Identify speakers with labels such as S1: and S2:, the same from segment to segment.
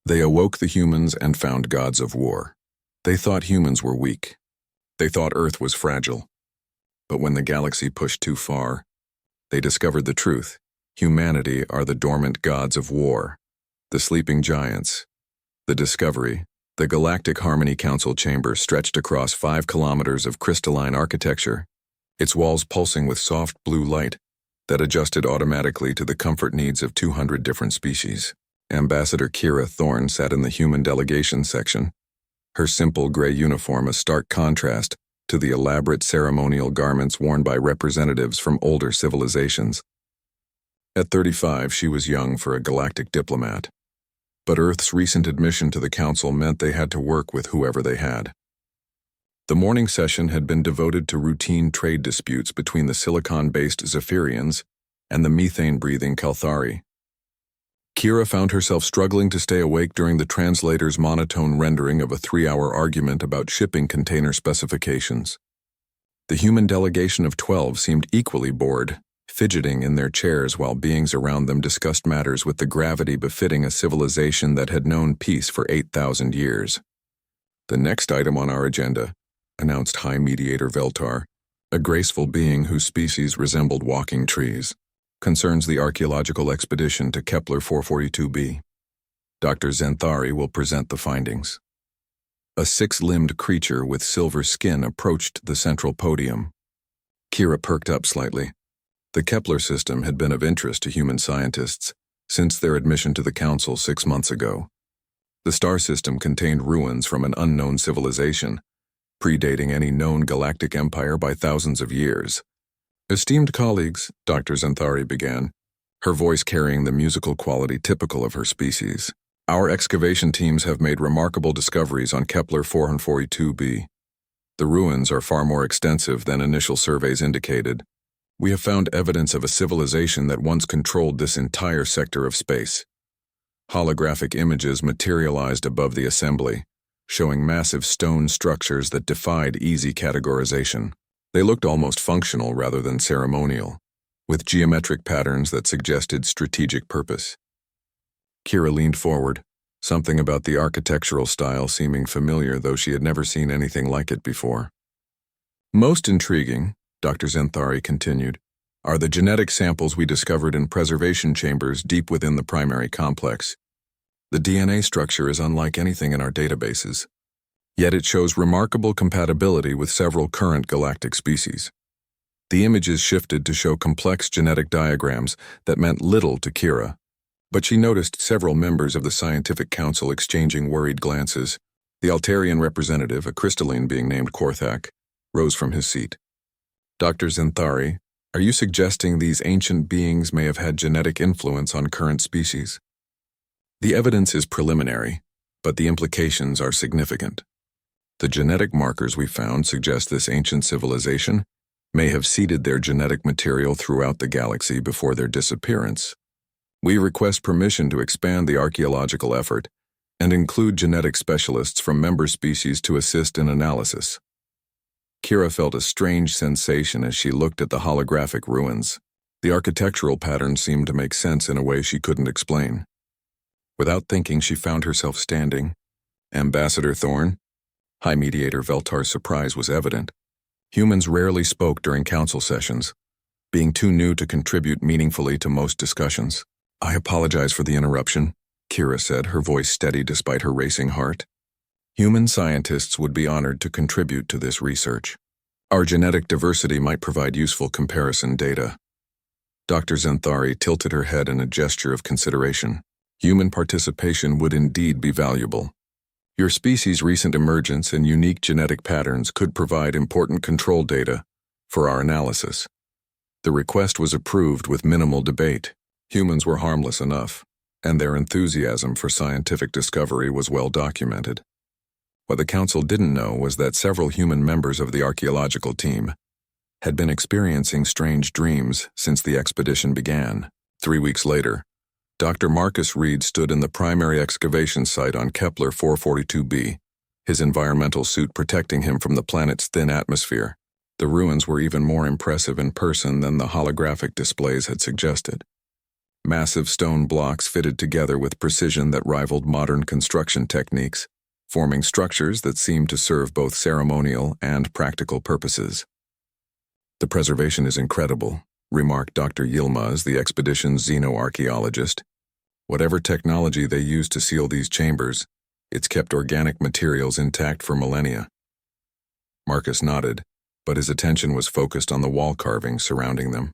S1: They awoke the humans and found gods of war. They thought humans were weak. They thought Earth was fragile. But when the galaxy pushed too far, they discovered the truth. Humanity are the dormant gods of war, the sleeping giants. The discovery, the Galactic Harmony Council chamber stretched across 5 kilometers of crystalline architecture, its walls pulsing with soft blue light that adjusted automatically to the comfort needs of 200 different species. Ambassador Kira Thorne sat in the human delegation section, her simple gray uniform a stark contrast to the elaborate ceremonial garments worn by representatives from older civilizations. At 35, she was young for a galactic diplomat, but Earth's recent admission to the Council meant they had to work with whoever they had. The morning session had been devoted to routine trade disputes between the silicon-based Zephyrians and the methane-breathing Kalthari. Kira found herself struggling to stay awake during the translator's monotone rendering of a 3-hour argument about shipping container specifications. The human delegation of 12 seemed equally bored, fidgeting in their chairs while beings around them discussed matters with the gravity befitting a civilization that had known peace for 8,000 years. "The next item on our agenda," announced High Mediator Veltar, a graceful being whose species resembled walking trees, "concerns the archaeological expedition to Kepler 442b. Dr. Zenthari will present the findings." A 6-limbed creature with silver skin approached the central podium. Kira perked up slightly. The Kepler system had been of interest to human scientists since their admission to the Council 6 months ago. The star system contained ruins from an unknown civilization, predating any known galactic empire by thousands of years. "Esteemed colleagues," Dr. Zenthari began, her voice carrying the musical quality typical of her species, "our excavation teams have made remarkable discoveries on Kepler 442b. The ruins are far more extensive than initial surveys indicated. We have found evidence of a civilization that once controlled this entire sector of space." Holographic images materialized above the assembly, showing massive stone structures that defied easy categorization. They looked almost functional rather than ceremonial, with geometric patterns that suggested strategic purpose. Kira leaned forward, something about the architectural style seeming familiar, though she had never seen anything like it before. "Most intriguing," Dr. Zenthari continued, "are the genetic samples we discovered in preservation chambers deep within the primary complex. The DNA structure is unlike anything in our databases, yet it shows remarkable compatibility with several current galactic species." The images shifted to show complex genetic diagrams that meant little to Kira, but she noticed several members of the Scientific Council exchanging worried glances. The Altarian representative, a crystalline being named Korthak, rose from his seat. "Dr. Zenthari, are you suggesting these ancient beings may have had genetic influence on current species?" "The evidence is preliminary, but the implications are significant. The genetic markers we found suggest this ancient civilization may have seeded their genetic material throughout the galaxy before their disappearance. We request permission to expand the archaeological effort and include genetic specialists from member species to assist in analysis." Kira felt a strange sensation as she looked at the holographic ruins. The architectural patterns seemed to make sense in a way she couldn't explain. Without thinking, she found herself standing. "Ambassador Thorne?" High Mediator Veltar's surprise was evident. Humans rarely spoke during council sessions, being too new to contribute meaningfully to most discussions. "I apologize for the interruption," Kira said, her voice steady despite her racing heart. "Human scientists would be honored to contribute to this research. Our genetic diversity might provide useful comparison data." Dr. Zenthari tilted her head in a gesture of consideration. "Human participation would indeed be valuable. Your species' recent emergence and unique genetic patterns could provide important control data for our analysis." The request was approved with minimal debate. Humans were harmless enough, and their enthusiasm for scientific discovery was well documented. What the Council didn't know was that several human members of the archaeological team had been experiencing strange dreams since the expedition began. 3 weeks later, Dr. Marcus Reed stood in the primary excavation site on Kepler 442b, his environmental suit protecting him from the planet's thin atmosphere. The ruins were even more impressive in person than the holographic displays had suggested. massive stone blocks fitted together with precision that rivaled modern construction techniques, forming structures that seemed to serve both ceremonial and practical purposes. "The preservation is incredible," remarked Dr. Yilmaz, the expedition's xenoarchaeologist. "Whatever technology they used to seal these chambers, it's kept organic materials intact for millennia." Marcus nodded, but his attention was focused on the wall carvings surrounding them.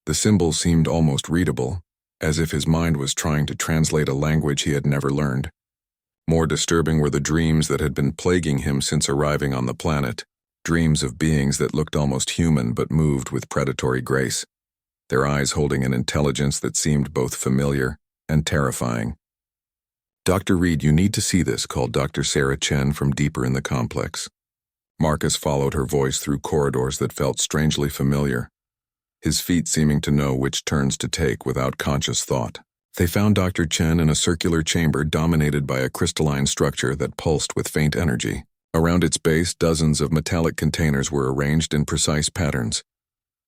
S1: The symbols seemed almost readable, as if his mind was trying to translate a language he had never learned. More disturbing were the dreams that had been plaguing him since arriving on the planet, dreams of beings that looked almost human but moved with predatory grace, their eyes holding an intelligence that seemed both familiar and terrifying. "Dr. Reed, you need to see this," called Dr. Sarah Chen from deeper in the complex. Marcus followed her voice through corridors that felt strangely familiar, his feet seeming to know which turns to take without conscious thought. They found Dr. Chen in a circular chamber dominated by a crystalline structure that pulsed with faint energy. Around its base, dozens of metallic containers were arranged in precise patterns,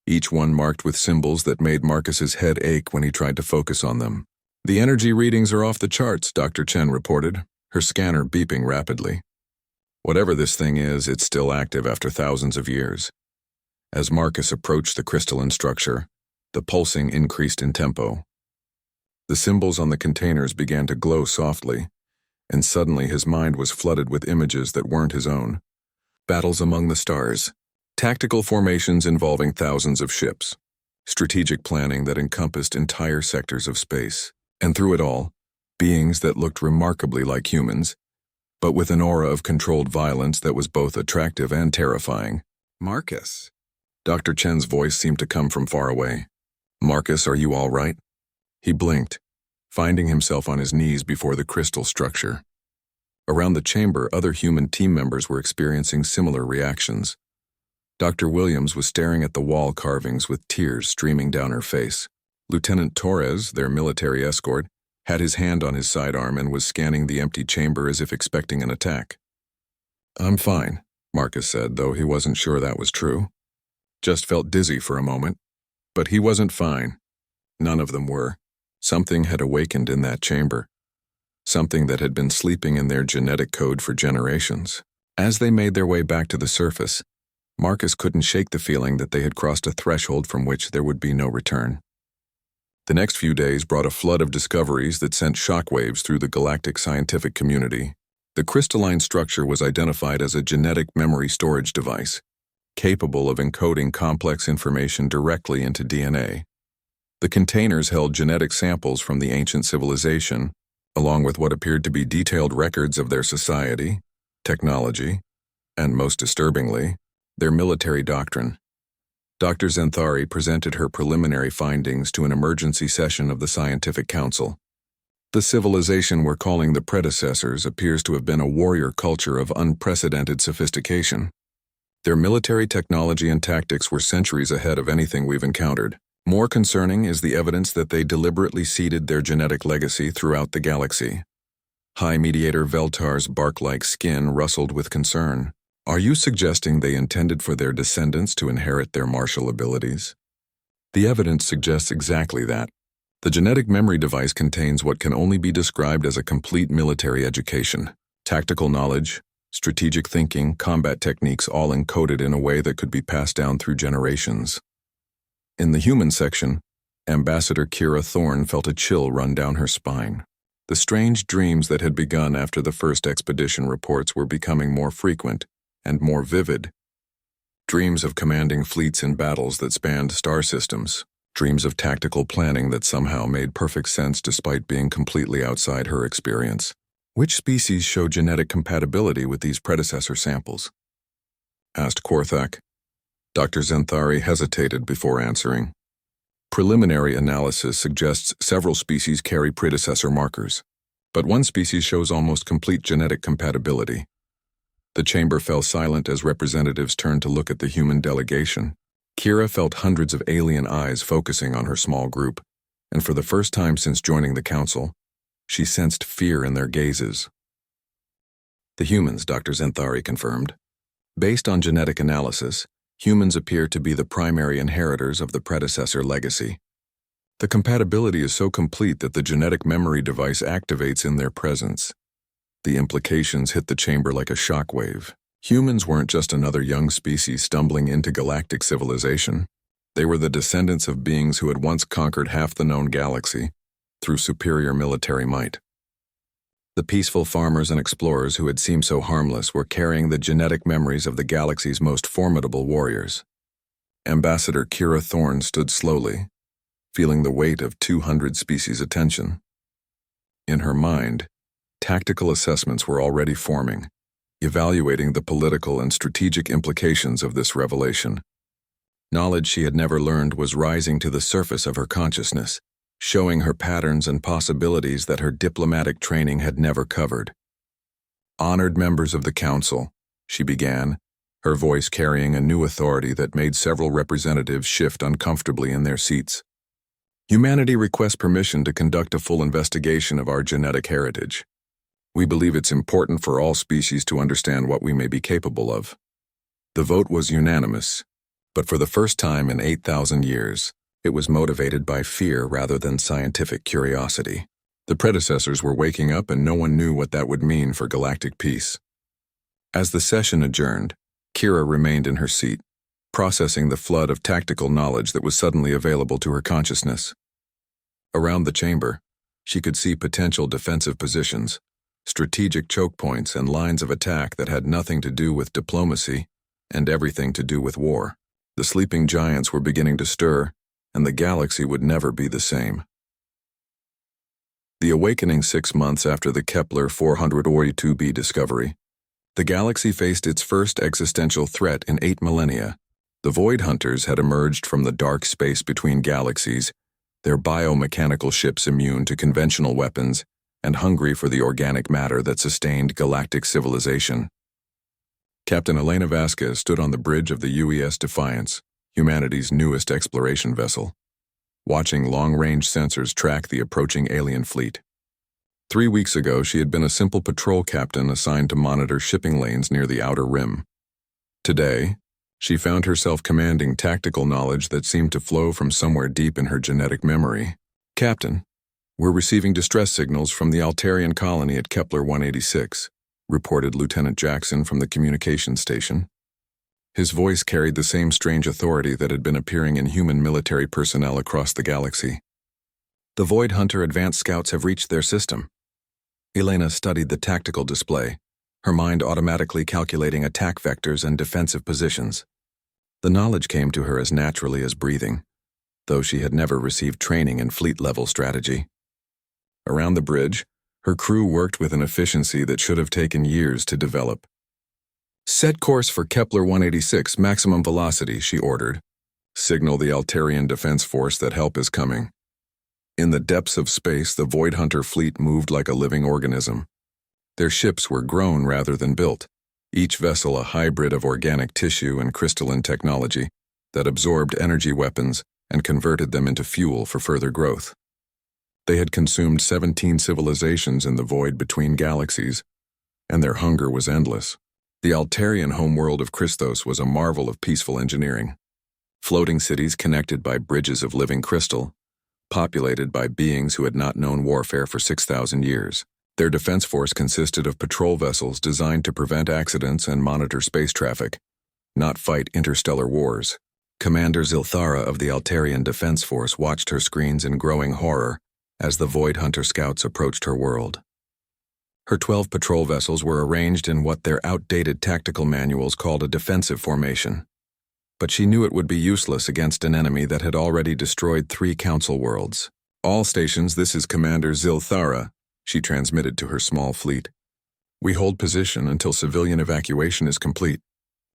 S1: each one marked with symbols that made Marcus's head ache when he tried to focus on them. "The energy readings are off the charts," Dr. Chen reported, her scanner beeping rapidly. "Whatever this thing is, it's still active after thousands of years." As Marcus approached the crystalline structure, the pulsing increased in tempo. The symbols on the containers began to glow softly, and suddenly his mind was flooded with images that weren't his own. Battles among the stars, tactical formations involving thousands of ships, strategic planning that encompassed entire sectors of space, and through it all, beings that looked remarkably like humans, but with an aura of controlled violence that was both attractive and terrifying. "Marcus." Dr. Chen's voice seemed to come from far away. "Marcus, are you all right?" He blinked, finding himself on his knees before the crystal structure. Around the chamber, other human team members were experiencing similar reactions. Dr. Williams was staring at the wall carvings with tears streaming down her face. Lieutenant Torres, their military escort, had his hand on his sidearm and was scanning the empty chamber as if expecting an attack. "I'm fine," Marcus said, though he wasn't sure that was true. Just felt dizzy for a moment. But he wasn't fine. None of them were. Something had awakened in that chamber. Something that had been sleeping in their genetic code for generations. As they made their way back to the surface, Marcus couldn't shake the feeling that they had crossed a threshold from which there would be no return. The next few days brought a flood of discoveries that sent shockwaves through the galactic scientific community. The crystalline structure was identified as a genetic memory storage device, capable of encoding complex information directly into DNA. The containers held genetic samples from the ancient civilization, along with what appeared to be detailed records of their society, technology, and most disturbingly, their military doctrine. Dr. Zenthari presented her preliminary findings to an emergency session of the Scientific Council. The civilization we're calling the predecessors appears to have been a warrior culture of unprecedented sophistication. Their military technology and tactics were centuries ahead of anything we've encountered. More concerning is the evidence that they deliberately seeded their genetic legacy throughout the galaxy. High Mediator Veltar's bark-like skin rustled with concern. "Are you suggesting they intended for their descendants to inherit their martial abilities?" The evidence suggests exactly that. The genetic memory device contains what can only be described as a complete military education. Tactical knowledge, strategic thinking, combat techniques all encoded in a way that could be passed down through generations. In the human section, Ambassador Kira Thorne felt a chill run down her spine. The strange dreams that had begun after the first expedition reports were becoming more frequent and more vivid. Dreams of commanding fleets in battles that spanned star systems. Dreams of tactical planning that somehow made perfect sense despite being completely outside her experience. Which species show genetic compatibility with these predecessor samples? Asked Korthak. Dr. Zenthari hesitated before answering. Preliminary analysis suggests several species carry predecessor markers, but one species shows almost complete genetic compatibility. The chamber fell silent as representatives turned to look at the human delegation. Kira felt hundreds of alien eyes focusing on her small group, and for the first time since joining the council, she sensed fear in their gazes. "The humans," Dr. Zenthari confirmed. "Based on genetic analysis, humans appear to be the primary inheritors of the predecessor legacy. The compatibility is so complete that the genetic memory device activates in their presence. The implications hit the chamber like a shockwave. Humans weren't just another young species stumbling into galactic civilization. They were the descendants of beings who had once conquered half the known galaxy through superior military might. The peaceful farmers and explorers who had seemed so harmless were carrying the genetic memories of the galaxy's most formidable warriors. Ambassador Kira Thorne stood slowly, feeling the weight of 200 species' attention. In her mind, tactical assessments were already forming, evaluating the political and strategic implications of this revelation. Knowledge she had never learned was rising to the surface of her consciousness, showing her patterns and possibilities that her diplomatic training had never covered. "Honored members of the Council," she began, her voice carrying a new authority that made several representatives shift uncomfortably in their seats. "Humanity requests permission to conduct a full investigation of our genetic heritage. We believe it's important for all species to understand what we may be capable of." The vote was unanimous, but for the first time in 8,000 years, it was motivated by fear rather than scientific curiosity. The predecessors were waking up and no one knew what that would mean for galactic peace. As the session adjourned, Kira remained in her seat, processing the flood of tactical knowledge that was suddenly available to her consciousness. Around the chamber, she could see potential defensive positions, strategic choke points, and lines of attack that had nothing to do with diplomacy and everything to do with war. The sleeping giants were beginning to stir, and the galaxy would never be the same. The awakening 6 months after the Kepler 442b discovery, the galaxy faced its first existential threat in 8 millennia. The Void Hunters had emerged from the dark space between galaxies, their biomechanical ships immune to conventional weapons and hungry for the organic matter that sustained galactic civilization. Captain Elena Vasquez stood on the bridge of the UES Defiance, humanity's newest exploration vessel, watching long-range sensors track the approaching alien fleet. 3 weeks ago, she had been a simple patrol captain assigned to monitor shipping lanes near the Outer Rim. Today, she found herself commanding tactical knowledge that seemed to flow from somewhere deep in her genetic memory. "Captain, we're receiving distress signals from the Altarian colony at Kepler 186, reported Lieutenant Jackson from the communications station. His voice carried the same strange authority that had been appearing in human military personnel across the galaxy. "The Void Hunter advanced scouts have reached their system." Elena studied the tactical display, her mind automatically calculating attack vectors and defensive positions. The knowledge came to her as naturally as breathing, though she had never received training in fleet-level strategy. Around the bridge, her crew worked with an efficiency that should have taken years to develop. "Set course for Kepler 186, maximum velocity," she ordered. "Signal the Altarian Defense Force that help is coming." In the depths of space, the Void Hunter fleet moved like a living organism. Their ships were grown rather than built, each vessel a hybrid of organic tissue and crystalline technology that absorbed energy weapons and converted them into fuel for further growth. They had consumed 17 civilizations in the void between galaxies, and their hunger was endless. The Altarian homeworld of Christos was a marvel of peaceful engineering. Floating cities connected by bridges of living crystal, populated by beings who had not known warfare for 6,000 years. Their defense force consisted of patrol vessels designed to prevent accidents and monitor space traffic, not fight interstellar wars. Commander Zilthara of the Altarian Defense Force watched her screens in growing horror as the Void Hunter scouts approached her world. Her 12 patrol vessels were arranged in what their outdated tactical manuals called a defensive formation. But she knew it would be useless against an enemy that had already destroyed 3 council worlds. "All stations, this is Commander Zilthara," she transmitted to her small fleet. "We hold position until civilian evacuation is complete.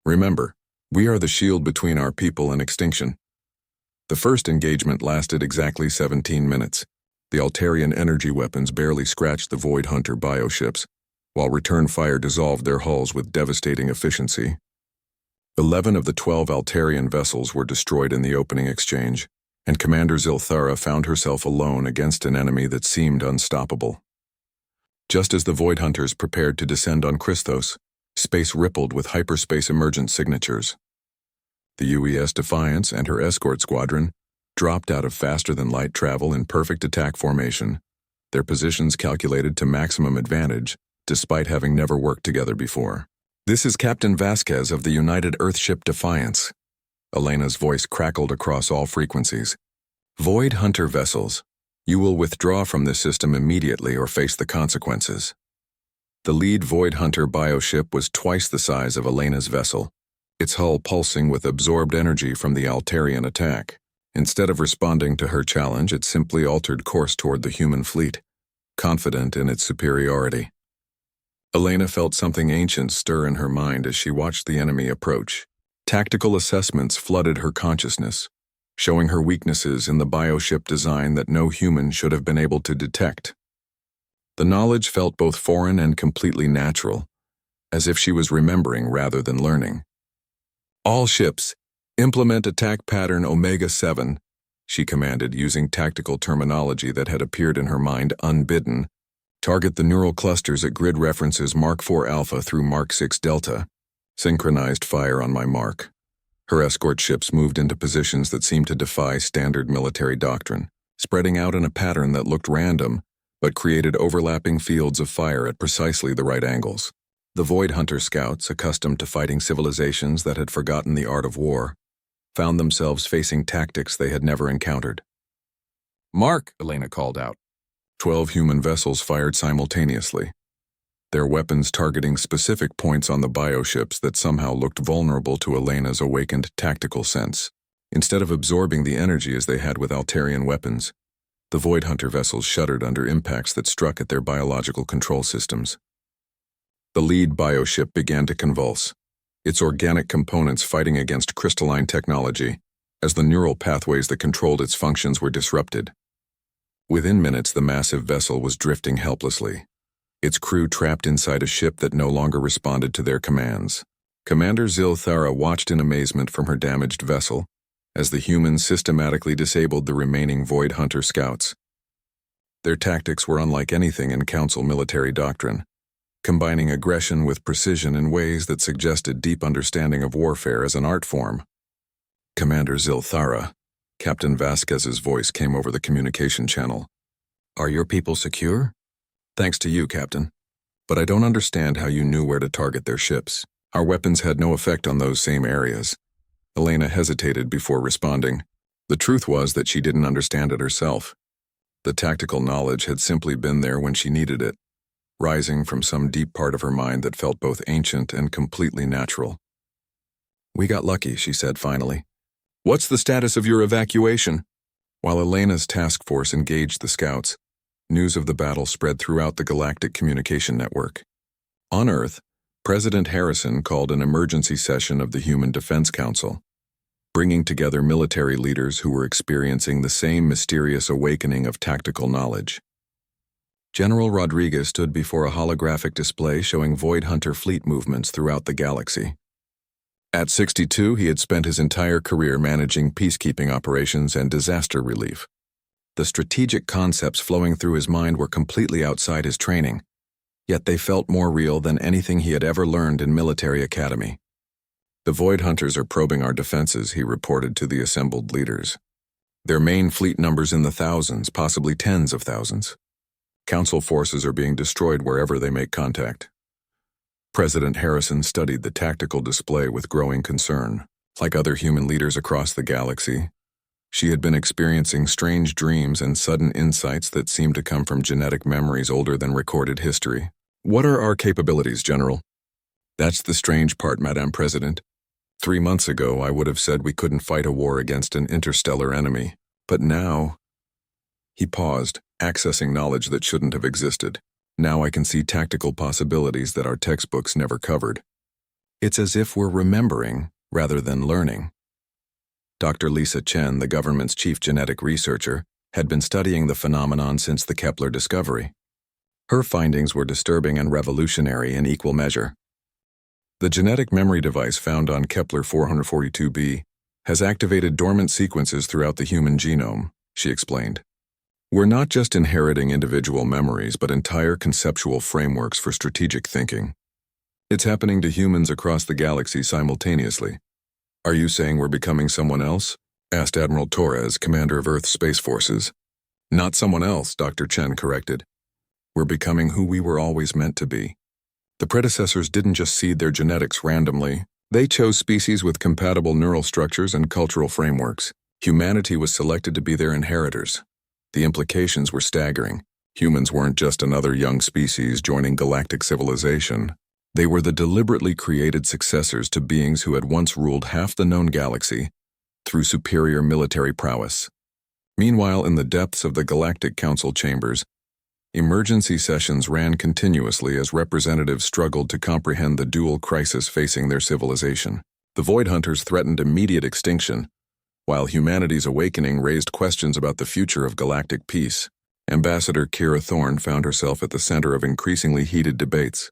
S1: Remember, we are the shield between our people and extinction." The first engagement lasted exactly 17 minutes. The Altarian energy weapons barely scratched the Void Hunter bioships, while return fire dissolved their hulls with devastating efficiency. 11 of the 12 Altarian vessels were destroyed in the opening exchange, and Commander Zilthara found herself alone against an enemy that seemed unstoppable. Just as the Void Hunters prepared to descend on Christos, space rippled with hyperspace emergent signatures. The UES Defiance and her escort squadron, dropped out of faster-than-light travel in perfect attack formation, their positions calculated to maximum advantage, despite having never worked together before. "This is Captain Vasquez of the United Earthship Defiance." Elena's voice crackled across all frequencies. "Void Hunter vessels. You will withdraw from this system immediately or face the consequences." The lead Void Hunter bioship was twice the size of Elena's vessel, its hull pulsing with absorbed energy from the Altarian attack. Instead of responding to her challenge, it simply altered course toward the human fleet, confident in its superiority. Elena felt something ancient stir in her mind as she watched the enemy approach. Tactical assessments flooded her consciousness, showing her weaknesses in the bioship design that no human should have been able to detect. The knowledge felt both foreign and completely natural, as if she was remembering rather than learning. "All ships, implement attack pattern Omega-7, she commanded using tactical terminology that had appeared in her mind unbidden. Target the neural clusters at grid references Mark IV Alpha through Mark VI Delta. Synchronized fire on my mark." Her escort ships moved into positions that seemed to defy standard military doctrine, spreading out in a pattern that looked random, but created overlapping fields of fire at precisely the right angles. The Void Hunter scouts, accustomed to fighting civilizations that had forgotten the art of war, found themselves facing tactics they had never encountered. "Mark!" Elena called out. 12 human vessels fired simultaneously, their weapons targeting specific points on the bioships that somehow looked vulnerable to Elena's awakened tactical sense. Instead of absorbing the energy as they had with Altarian weapons, the Void Hunter vessels shuddered under impacts that struck at their biological control systems. The lead bioship began to convulse, its organic components fighting against crystalline technology, as the neural pathways that controlled its functions were disrupted. Within minutes, the massive vessel was drifting helplessly, its crew trapped inside a ship that no longer responded to their commands. Commander Zilthara watched in amazement from her damaged vessel, as the humans systematically disabled the remaining Void Hunter scouts. Their tactics were unlike anything in Council military doctrine, combining aggression with precision in ways that suggested deep understanding of warfare as an art form. "Commander Zilthara," Captain Vasquez's voice came over the communication channel. "Are your people secure?" "Thanks to you, Captain. But I don't understand how you knew where to target their ships. Our weapons had no effect on those same areas." Elena hesitated before responding. The truth was that she didn't understand it herself. The tactical knowledge had simply been there when she needed it, rising from some deep part of her mind that felt both ancient and completely natural. "We got lucky," she said finally. "What's the status of your evacuation?" While Elena's task force engaged the scouts, news of the battle spread throughout the Galactic Communication Network. On Earth, President Harrison called an emergency session of the Human Defense Council, bringing together military leaders who were experiencing the same mysterious awakening of tactical knowledge. General Rodriguez stood before a holographic display showing Void Hunter fleet movements throughout the galaxy. At 62, he had spent his entire career managing peacekeeping operations and disaster relief. The strategic concepts flowing through his mind were completely outside his training, yet they felt more real than anything he had ever learned in military academy. "The Void Hunters are probing our defenses," he reported to the assembled leaders. "Their main fleet numbers in the thousands, possibly tens of thousands. Council forces are being destroyed wherever they make contact." President Harrison studied the tactical display with growing concern. Like other human leaders across the galaxy, she had been experiencing strange dreams and sudden insights that seemed to come from genetic memories older than recorded history. "What are our capabilities, General?" "That's the strange part, Madame President. 3 months ago, I would have said we couldn't fight a war against an interstellar enemy. But now—" He paused, accessing knowledge that shouldn't have existed. "Now I can see tactical possibilities that our textbooks never covered. It's as if we're remembering rather than learning." Dr. Lisa Chen, the government's chief genetic researcher, had been studying the phenomenon since the Kepler discovery. Her findings were disturbing and revolutionary in equal measure. "The genetic memory device found on Kepler 442b has activated dormant sequences throughout the human genome," she explained. "We're not just inheriting individual memories, but entire conceptual frameworks for strategic thinking. It's happening to humans across the galaxy simultaneously. Are you saying we're becoming someone else? asked Admiral Torres, commander of Earth's Space Forces. Not someone else, Dr. Chen corrected. We're becoming who we were always meant to be. The predecessors didn't just seed their genetics randomly. They chose species with compatible neural structures and cultural frameworks. Humanity was selected to be their inheritors. The implications were staggering. Humans weren't just another young species joining galactic civilization. They were the deliberately created successors to beings who had once ruled half the known galaxy through superior military prowess. Meanwhile, in the depths of the Galactic Council chambers, emergency sessions ran continuously as representatives struggled to comprehend the dual crisis facing their civilization. The Void Hunters threatened immediate extinction, while humanity's awakening raised questions about the future of galactic peace. Ambassador Kira Thorne found herself at the center of increasingly heated debates.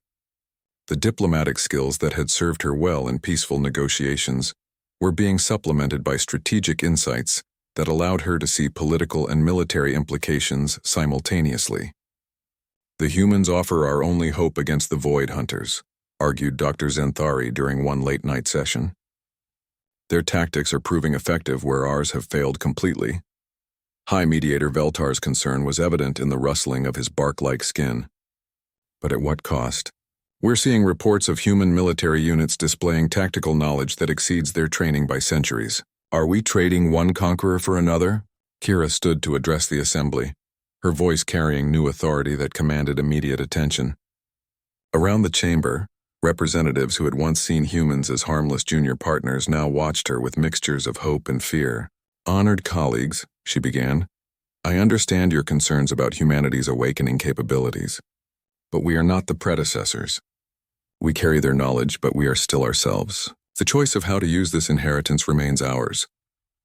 S1: The diplomatic skills that had served her well in peaceful negotiations were being supplemented by strategic insights that allowed her to see political and military implications simultaneously. The humans offer our only hope against the Void Hunters, argued Dr. Zenthari during one late-night session. Their tactics are proving effective where ours have failed completely. High Mediator Veltar's concern was evident in the rustling of his bark-like skin. But at what cost? We're seeing reports of human military units displaying tactical knowledge that exceeds their training by centuries. Are we trading one conqueror for another? Kira stood to address the assembly, her voice carrying new authority that commanded immediate attention. Around the chamber, representatives who had once seen humans as harmless junior partners now watched her with mixtures of hope and fear. Honored colleagues, she began, I understand your concerns about humanity's awakening capabilities, but we are not the predecessors. We carry their knowledge, but we are still ourselves. The choice of how to use this inheritance remains ours.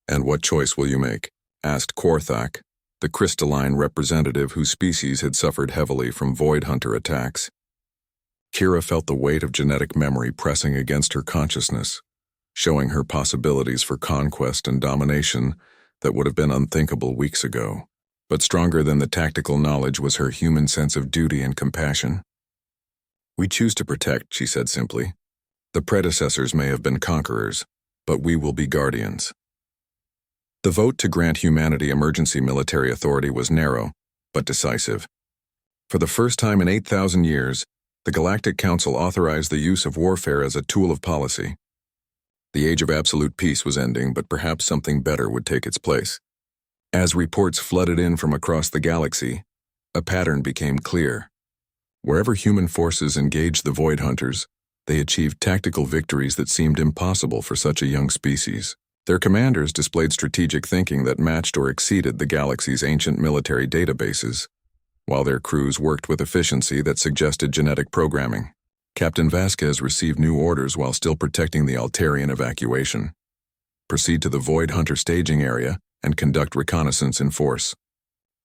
S1: And what choice will you make? Asked Korthak, the crystalline representative whose species had suffered heavily from Void Hunter attacks. Kira felt the weight of genetic memory pressing against her consciousness, showing her possibilities for conquest and domination that would have been unthinkable weeks ago. But stronger than the tactical knowledge was her human sense of duty and compassion. We choose to protect, she said simply. The predecessors may have been conquerors, but we will be guardians. The vote to grant humanity emergency military authority was narrow, but decisive. For the first time in 8,000 years, the Galactic Council authorized the use of warfare as a tool of policy. The age of absolute peace was ending, but perhaps something better would take its place. As reports flooded in from across the galaxy, a pattern became clear. Wherever human forces engaged the Void Hunters, they achieved tactical victories that seemed impossible for such a young species. Their commanders displayed strategic thinking that matched or exceeded the galaxy's ancient military databases, while their crews worked with efficiency that suggested genetic programming. Captain Vasquez received new orders while still protecting the Altarian evacuation. Proceed to the Void Hunter staging area and conduct reconnaissance in force.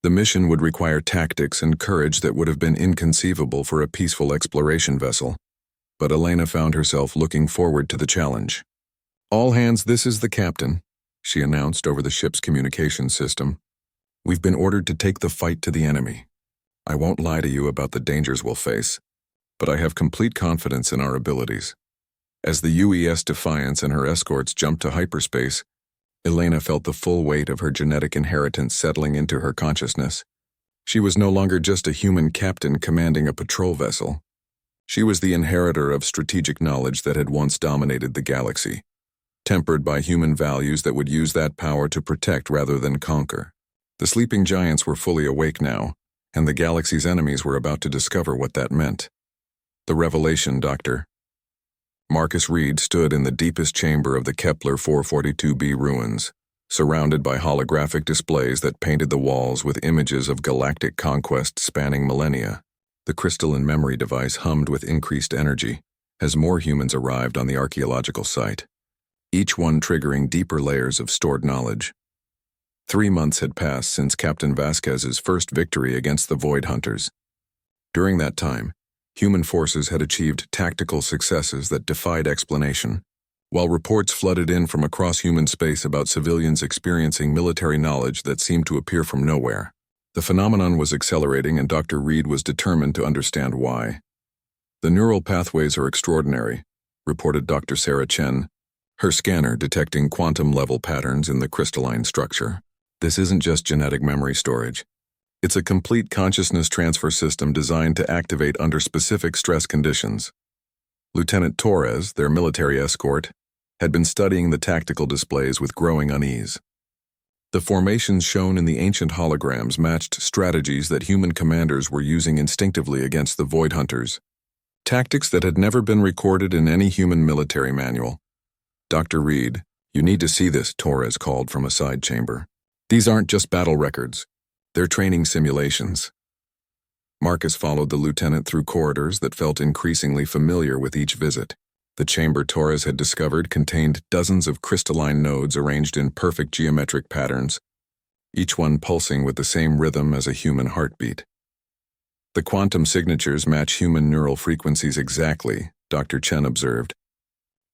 S1: The mission would require tactics and courage that would have been inconceivable for a peaceful exploration vessel, but Elena found herself looking forward to the challenge. All hands, this is the captain, she announced over the ship's communication system. We've been ordered to take the fight to the enemy. I won't lie to you about the dangers we'll face, but I have complete confidence in our abilities. As the UES Defiance and her escorts jumped to hyperspace, Elena felt the full weight of her genetic inheritance settling into her consciousness. She was no longer just a human captain commanding a patrol vessel. She was the inheritor of strategic knowledge that had once dominated the galaxy, tempered by human values that would use that power to protect rather than conquer. The sleeping giants were fully awake now, and the galaxy's enemies were about to discover what that meant. The revelation, Doctor. Marcus Reed stood in the deepest chamber of the Kepler 442b ruins, surrounded by holographic displays that painted the walls with images of galactic conquest spanning millennia. The crystalline memory device hummed with increased energy as more humans arrived on the archaeological site, each one triggering deeper layers of stored knowledge. 3 months had passed since Captain Vasquez's first victory against the Void Hunters. During that time, human forces had achieved tactical successes that defied explanation, while reports flooded in from across human space about civilians experiencing military knowledge that seemed to appear from nowhere. The phenomenon was accelerating, and Dr. Reed was determined to understand why. The neural pathways are extraordinary, reported Dr. Sarah Chen, her scanner detecting quantum-level patterns in the crystalline structure. This isn't just genetic memory storage. It's a complete consciousness transfer system designed to activate under specific stress conditions. Lieutenant Torres, their military escort, had been studying the tactical displays with growing unease. The formations shown in the ancient holograms matched strategies that human commanders were using instinctively against the Void Hunters, tactics that had never been recorded in any human military manual. "Dr. Reed, you need to see this," Torres called from a side chamber. "These aren't just battle records. They're training simulations." Marcus followed the lieutenant through corridors that felt increasingly familiar with each visit. The chamber Torres had discovered contained dozens of crystalline nodes arranged in perfect geometric patterns, each one pulsing with the same rhythm as a human heartbeat. "The quantum signatures match human neural frequencies exactly," Dr. Chen observed,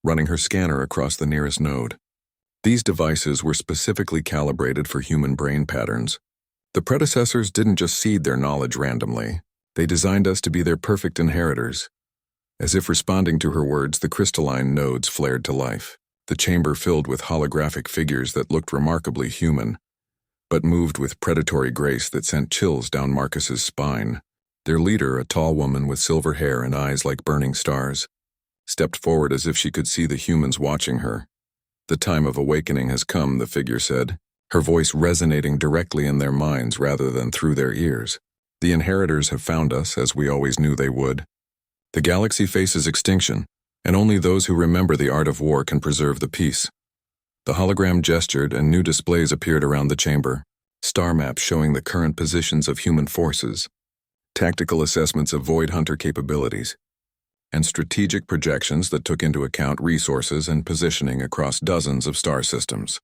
S1: running her scanner across the nearest node. These devices were specifically calibrated for human brain patterns. The predecessors didn't just seed their knowledge randomly. They designed us to be their perfect inheritors. As if responding to her words, the crystalline nodes flared to life. The chamber filled with holographic figures that looked remarkably human, but moved with predatory grace that sent chills down Marcus's spine. Their leader, a tall woman with silver hair and eyes like burning stars, stepped forward as if she could see the humans watching her. "The time of awakening has come," the figure said, her voice resonating directly in their minds rather than through their ears. "The inheritors have found us, as we always knew they would. The galaxy faces extinction, and only those who remember the art of war can preserve the peace." The hologram gestured, and new displays appeared around the chamber. Star maps showing the current positions of human forces, tactical assessments of Void Hunter capabilities, and strategic projections that took into account resources and positioning across dozens of star systems.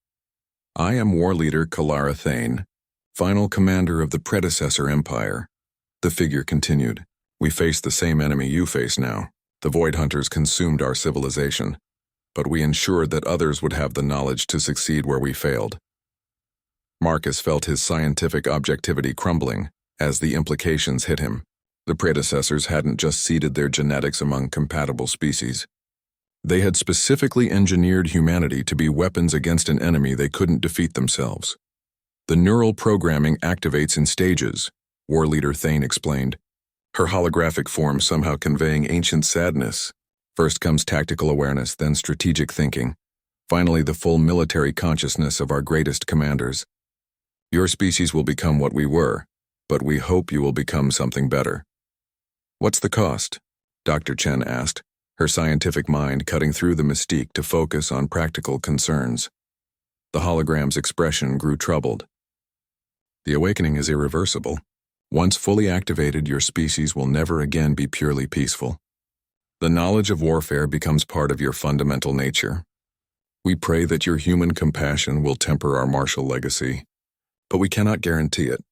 S1: "I am War Leader Kalara Thane, final commander of the predecessor empire," the figure continued. "We face the same enemy you face now. The Void Hunters consumed our civilization, but we ensured that others would have the knowledge to succeed where we failed." Marcus felt his scientific objectivity crumbling as the implications hit him. The predecessors hadn't just seeded their genetics among compatible species. They had specifically engineered humanity to be weapons against an enemy they couldn't defeat themselves. "The neural programming activates in stages," War Leader Thane explained, her holographic form somehow conveying ancient sadness. "First comes tactical awareness, then strategic thinking, finally the full military consciousness of our greatest commanders. Your species will become what we were, but we hope you will become something better." "What's the cost?" Dr. Chen asked, her scientific mind cutting through the mystique to focus on practical concerns. The hologram's expression grew troubled. "The awakening is irreversible. Once fully activated, your species will never again be purely peaceful. The knowledge of warfare becomes part of your fundamental nature. We pray that your human compassion will temper our martial legacy, but we cannot guarantee it."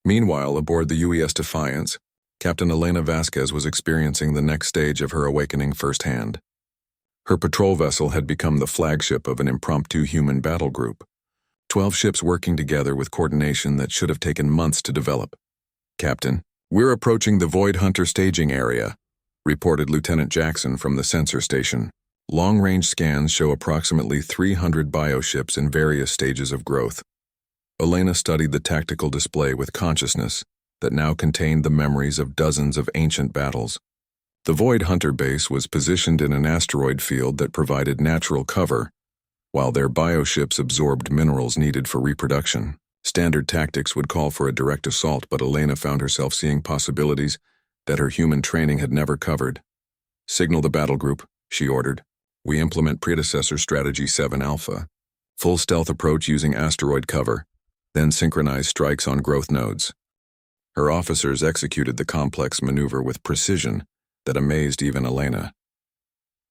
S1: Meanwhile, aboard the UES Defiance, Captain Elena Vasquez was experiencing the next stage of her awakening firsthand. Her patrol vessel had become the flagship of an impromptu human battle group, 12 ships working together with coordination that should have taken months to develop. "Captain, we're approaching the Void Hunter staging area," reported Lieutenant Jackson from the sensor station. Long-range scans show approximately 300 bioships in various stages of growth. Elena studied the tactical display with consciousness that now contained the memories of dozens of ancient battles. The Void Hunter base was positioned in an asteroid field that provided natural cover, while their bioships absorbed minerals needed for reproduction. Standard tactics would call for a direct assault, but Elena found herself seeing possibilities that her human training had never covered. "Signal the battle group," she ordered. "We implement predecessor strategy 7 Alpha. Full stealth approach using asteroid cover, then synchronize strikes on growth nodes." Her officers executed the complex maneuver with precision that amazed even Elena.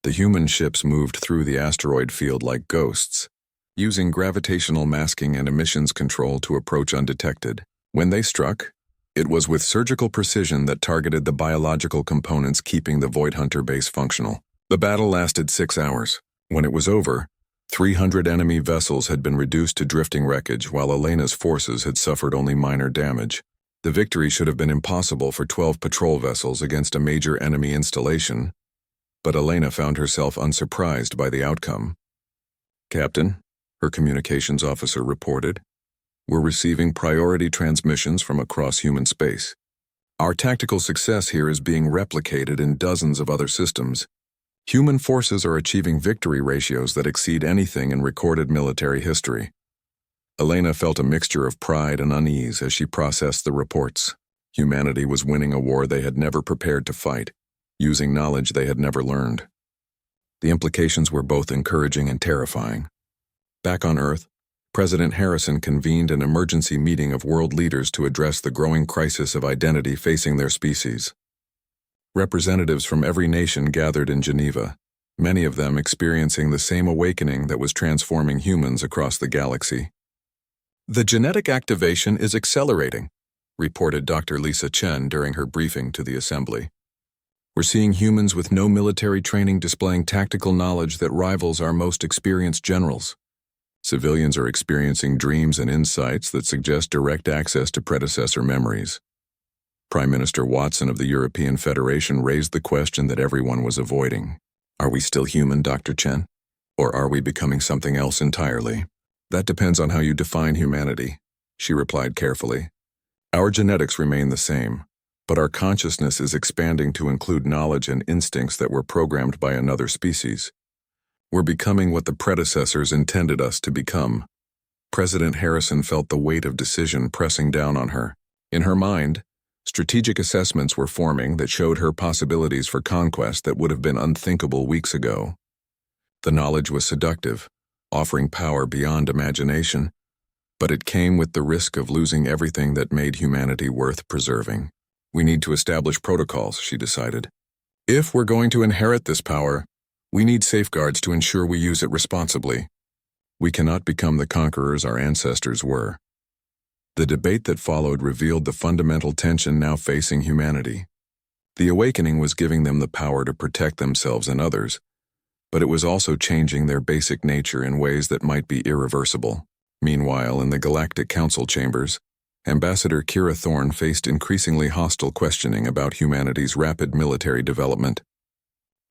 S1: The human ships moved through the asteroid field like ghosts, using gravitational masking and emissions control to approach undetected. When they struck, it was with surgical precision that targeted the biological components keeping the Void Hunter base functional. The battle lasted 6 hours. When it was over, 300 enemy vessels had been reduced to drifting wreckage, while Elena's forces had suffered only minor damage. The victory should have been impossible for 12 patrol vessels against a major enemy installation, but Elena found herself unsurprised by the outcome. Captain, her communications officer reported, we're receiving priority transmissions from across human space. Our tactical success here is being replicated in dozens of other systems. Human forces are achieving victory ratios that exceed anything in recorded military history. Elena felt a mixture of pride and unease as she processed the reports. Humanity was winning a war they had never prepared to fight, using knowledge they had never learned. The implications were both encouraging and terrifying. Back on Earth, President Harrison convened an emergency meeting of world leaders to address the growing crisis of identity facing their species. Representatives from every nation gathered in Geneva, many of them experiencing the same awakening that was transforming humans across the galaxy. The genetic activation is accelerating, reported Dr. Lisa Chen during her briefing to the assembly. We're seeing humans with no military training displaying tactical knowledge that rivals our most experienced generals. Civilians are experiencing dreams and insights that suggest direct access to predecessor memories. Prime Minister Watson of the European Federation raised the question that everyone was avoiding. Are we still human, Dr. Chen? Or are we becoming something else entirely? That depends on how you define humanity, she replied carefully. Our genetics remain the same, but our consciousness is expanding to include knowledge and instincts that were programmed by another species. We're becoming what the predecessors intended us to become. President Harrison felt the weight of decision pressing down on her. In her mind, strategic assessments were forming that showed her possibilities for conquest that would have been unthinkable weeks ago. The knowledge was seductive, offering power beyond imagination, but it came with the risk of losing everything that made humanity worth preserving. We need to establish protocols, she decided. If we're going to inherit this power, we need safeguards to ensure we use it responsibly. We cannot become the conquerors our ancestors were. The debate that followed revealed the fundamental tension now facing humanity. The awakening was giving them the power to protect themselves and others, but it was also changing their basic nature in ways that might be irreversible. Meanwhile, in the Galactic Council chambers, Ambassador Kira Thorne faced increasingly hostile questioning about humanity's rapid military development.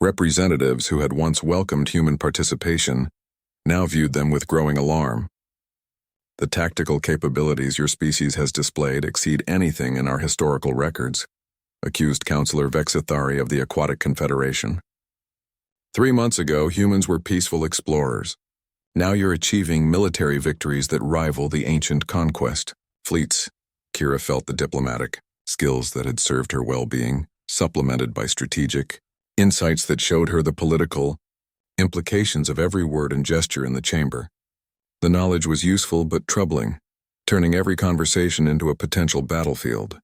S1: Representatives who had once welcomed human participation now viewed them with growing alarm. The tactical capabilities your species has displayed exceed anything in our historical records, accused Counselor Vexithari of the Aquatic Confederation. 3 months ago, humans were peaceful explorers. Now you're achieving military victories that rival the ancient conquest. Fleets, Kira felt the diplomatic skills that had served her well-being, supplemented by strategic insights that showed her the political implications of every word and gesture in the chamber. The knowledge was useful but troubling, turning every conversation into a potential battlefield.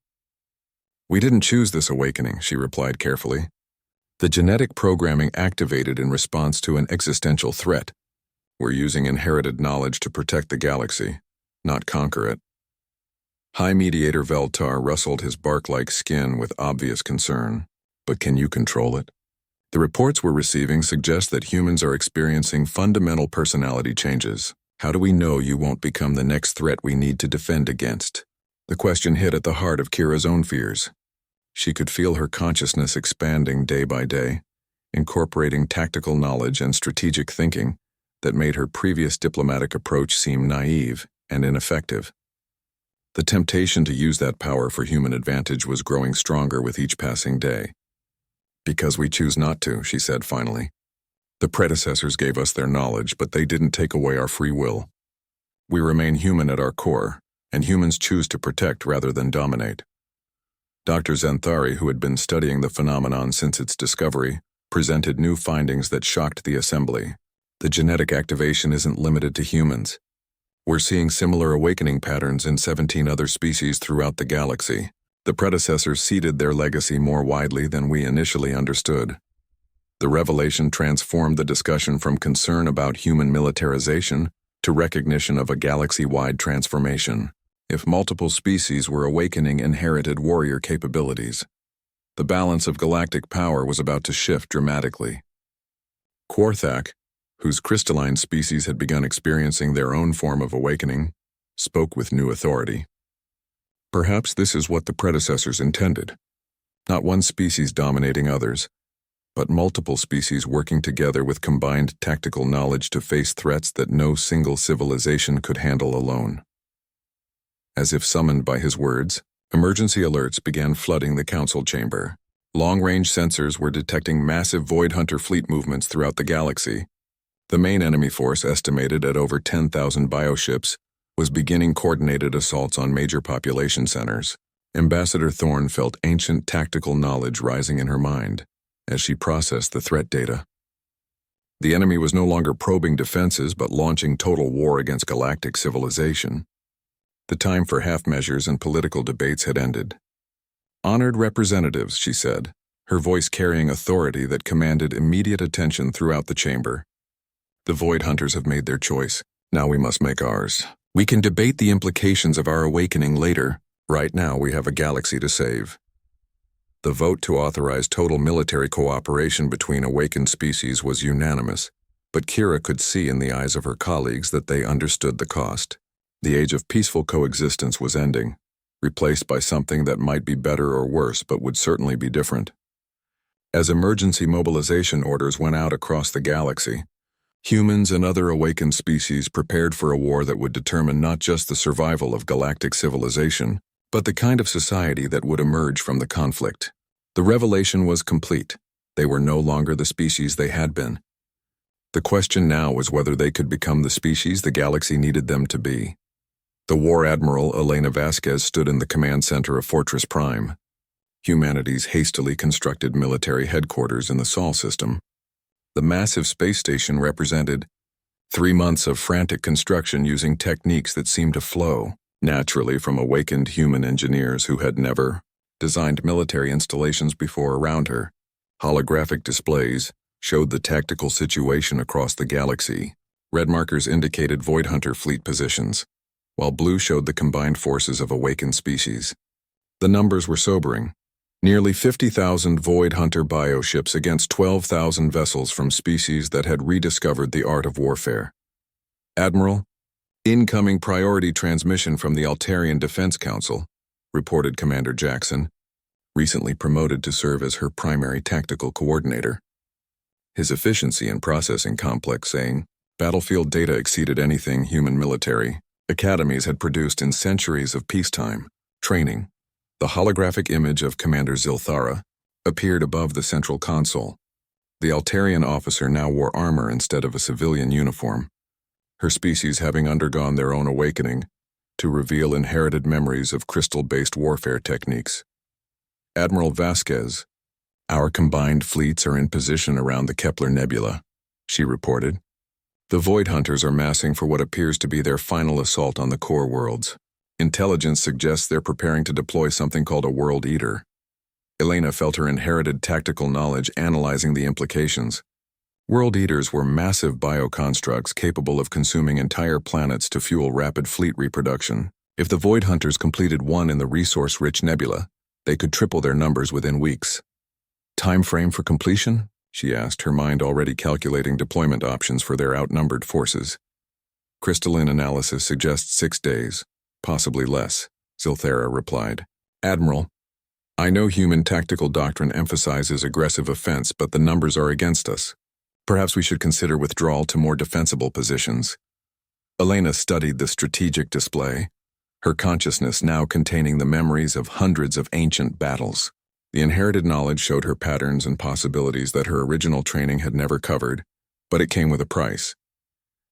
S1: We didn't choose this awakening, she replied carefully. The genetic programming activated in response to an existential threat. We're using inherited knowledge to protect the galaxy, not conquer it. High Mediator Veltar rustled his bark-like skin with obvious concern. But can you control it? The reports we're receiving suggest that humans are experiencing fundamental personality changes. How do we know you won't become the next threat we need to defend against? The question hit at the heart of Kira's own fears. She could feel her consciousness expanding day by day, incorporating tactical knowledge and strategic thinking that made her previous diplomatic approach seem naive and ineffective. The temptation to use that power for human advantage was growing stronger with each passing day. Because we choose not to, she said finally. The predecessors gave us their knowledge, but they didn't take away our free will. We remain human at our core, and humans choose to protect rather than dominate. Dr. Zenthari, who had been studying the phenomenon since its discovery, presented new findings that shocked the assembly. The genetic activation isn't limited to humans. We're seeing similar awakening patterns in 17 other species throughout the galaxy. The predecessors seeded their legacy more widely than we initially understood. The revelation transformed the discussion from concern about human militarization to recognition of a galaxy-wide transformation. If multiple species were awakening inherited warrior capabilities, the balance of galactic power was about to shift dramatically. Quarthak, whose crystalline species had begun experiencing their own form of awakening, spoke with new authority. Perhaps this is what the predecessors intended. Not one species dominating others, but multiple species working together with combined tactical knowledge to face threats that no single civilization could handle alone. As if summoned by his words, emergency alerts began flooding the council chamber. Long-range sensors were detecting massive Void Hunter fleet movements throughout the galaxy. The main enemy force, estimated at over 10,000 bioships, was beginning coordinated assaults on major population centers. Ambassador Thorne felt ancient tactical knowledge rising in her mind as she processed the threat data. The enemy was no longer probing defenses but launching total war against galactic civilization. The time for half-measures and political debates had ended. "Honored representatives," she said, her voice carrying authority that commanded immediate attention throughout the chamber. "The Void Hunters have made their choice. Now we must make ours. We can debate the implications of our awakening later. Right now we have a galaxy to save." The vote to authorize total military cooperation between awakened species was unanimous, but Kira could see in the eyes of her colleagues that they understood the cost. The age of peaceful coexistence was ending, replaced by something that might be better or worse but would certainly be different. As emergency mobilization orders went out across the galaxy, humans and other awakened species prepared for a war that would determine not just the survival of galactic civilization, but the kind of society that would emerge from the conflict. The revelation was complete. They were no longer the species they had been. The question now was whether they could become the species the galaxy needed them to be. The War Admiral Elena Vasquez stood in the command center of Fortress Prime, humanity's hastily constructed military headquarters in the Sol system. The massive space station represented 3 months of frantic construction using techniques that seemed to flow naturally from awakened human engineers who had never designed military installations before around her. Holographic displays showed the tactical situation across the galaxy. Red markers indicated Void Hunter fleet positions, while blue showed the combined forces of awakened species. The numbers were sobering. Nearly 50,000 Void Hunter bioships against 12,000 vessels from species that had rediscovered the art of warfare. "Admiral, incoming priority transmission from the Altarian Defense Council," reported Commander Jackson, recently promoted to serve as her primary tactical coordinator. His efficiency in processing complex saying, battlefield data exceeded anything human military academies had produced in centuries of peacetime training. The holographic image of Commander Zilthara appeared above the central console. The Altarian officer now wore armor instead of a civilian uniform, her species having undergone their own awakening to reveal inherited memories of crystal-based warfare techniques. "Admiral Vasquez, our combined fleets are in position around the Kepler Nebula," she reported. "The Void Hunters are massing for what appears to be their final assault on the core worlds. Intelligence suggests they're preparing to deploy something called a World Eater." Elena felt her inherited tactical knowledge analyzing the implications. World Eaters were massive bioconstructs capable of consuming entire planets to fuel rapid fleet reproduction. If the Void Hunters completed one in the resource-rich nebula, they could triple their numbers within weeks. "Time frame for completion?" she asked, her mind already calculating deployment options for their outnumbered forces. "Crystalline analysis suggests 6 days, possibly less," Zilthara replied. "Admiral, I know human tactical doctrine emphasizes aggressive offense, but the numbers are against us. Perhaps we should consider withdrawal to more defensible positions." Elena studied the strategic display, her consciousness now containing the memories of hundreds of ancient battles. The inherited knowledge showed her patterns and possibilities that her original training had never covered, but it came with a price.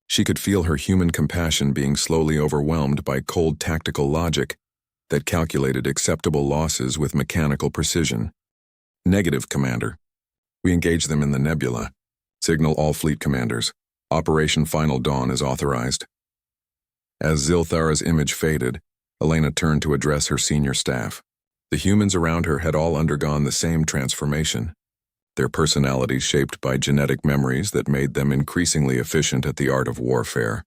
S1: She could feel her human compassion being slowly overwhelmed by cold tactical logic that calculated acceptable losses with mechanical precision. "Negative, Commander. We engage them in the nebula. Signal all fleet commanders. Operation Final Dawn is authorized." As Zilthara's image faded, Elena turned to address her senior staff. The humans around her had all undergone the same transformation, their personalities shaped by genetic memories that made them increasingly efficient at the art of warfare,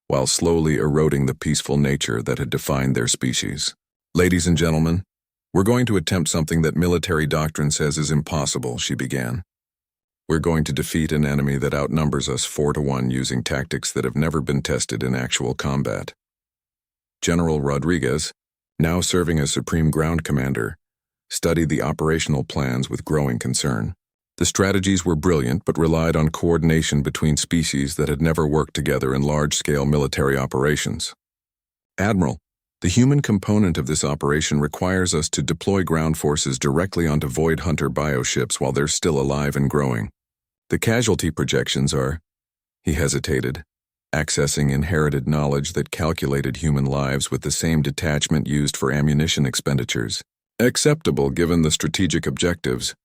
S1: while slowly eroding the peaceful nature that had defined their species. "Ladies and gentlemen, we're going to attempt something that military doctrine says is impossible," she began. "We're going to defeat an enemy that outnumbers us 4-to-1 using tactics that have never been tested in actual combat." General Rodriguez, now serving as Supreme Ground Commander, studied the operational plans with growing concern. The strategies were brilliant but relied on coordination between species that had never worked together in large-scale military operations. Admiral, the human component of this operation requires us to deploy ground forces directly onto Void Hunter bioships while they're still alive and growing. The casualty projections are, he hesitated, accessing inherited knowledge that calculated human lives with the same detachment used for ammunition expenditures. Acceptable given the strategic objectives,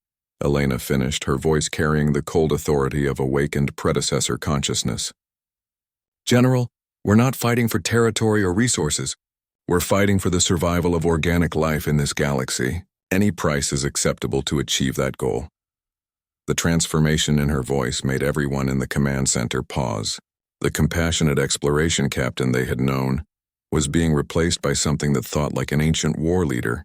S1: Elena finished, her voice carrying the cold authority of awakened predecessor consciousness. General, we're not fighting for territory or resources. We're fighting for the survival of organic life in this galaxy. Any price is acceptable to achieve that goal. The transformation in her voice made everyone in the command center pause. The compassionate exploration captain they had known was being replaced by something that thought like an ancient war leader,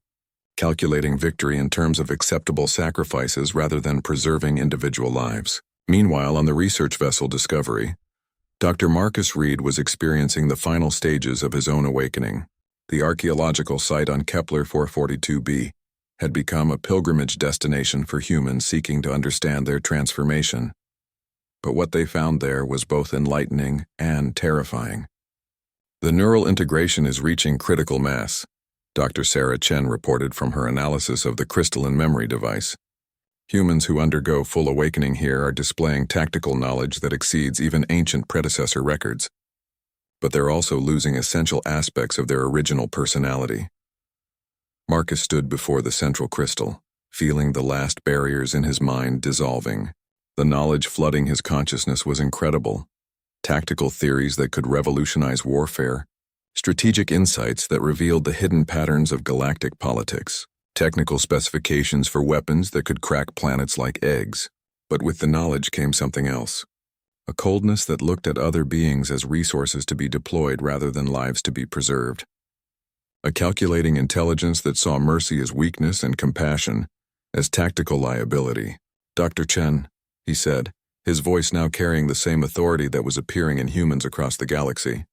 S1: calculating victory in terms of acceptable sacrifices rather than preserving individual lives. Meanwhile, on the research vessel Discovery, Dr. Marcus Reed was experiencing the final stages of his own awakening. The archaeological site on Kepler 442b had become a pilgrimage destination for humans seeking to understand their transformation. But what they found there was both enlightening and terrifying. The neural integration is reaching critical mass, Dr. Sarah Chen reported from her analysis of the crystalline memory device. Humans who undergo full awakening here are displaying tactical knowledge that exceeds even ancient predecessor records. But they're also losing essential aspects of their original personality. Marcus stood before the central crystal, feeling the last barriers in his mind dissolving. The knowledge flooding his consciousness was incredible. Tactical theories that could revolutionize warfare, strategic insights that revealed the hidden patterns of galactic politics, technical specifications for weapons that could crack planets like eggs. But with the knowledge came something else. A coldness that looked at other beings as resources to be deployed rather than lives to be preserved. A calculating intelligence that saw mercy as weakness and compassion as tactical liability. Dr. Chen, he said, his voice now carrying the same authority that was appearing in humans across the galaxy.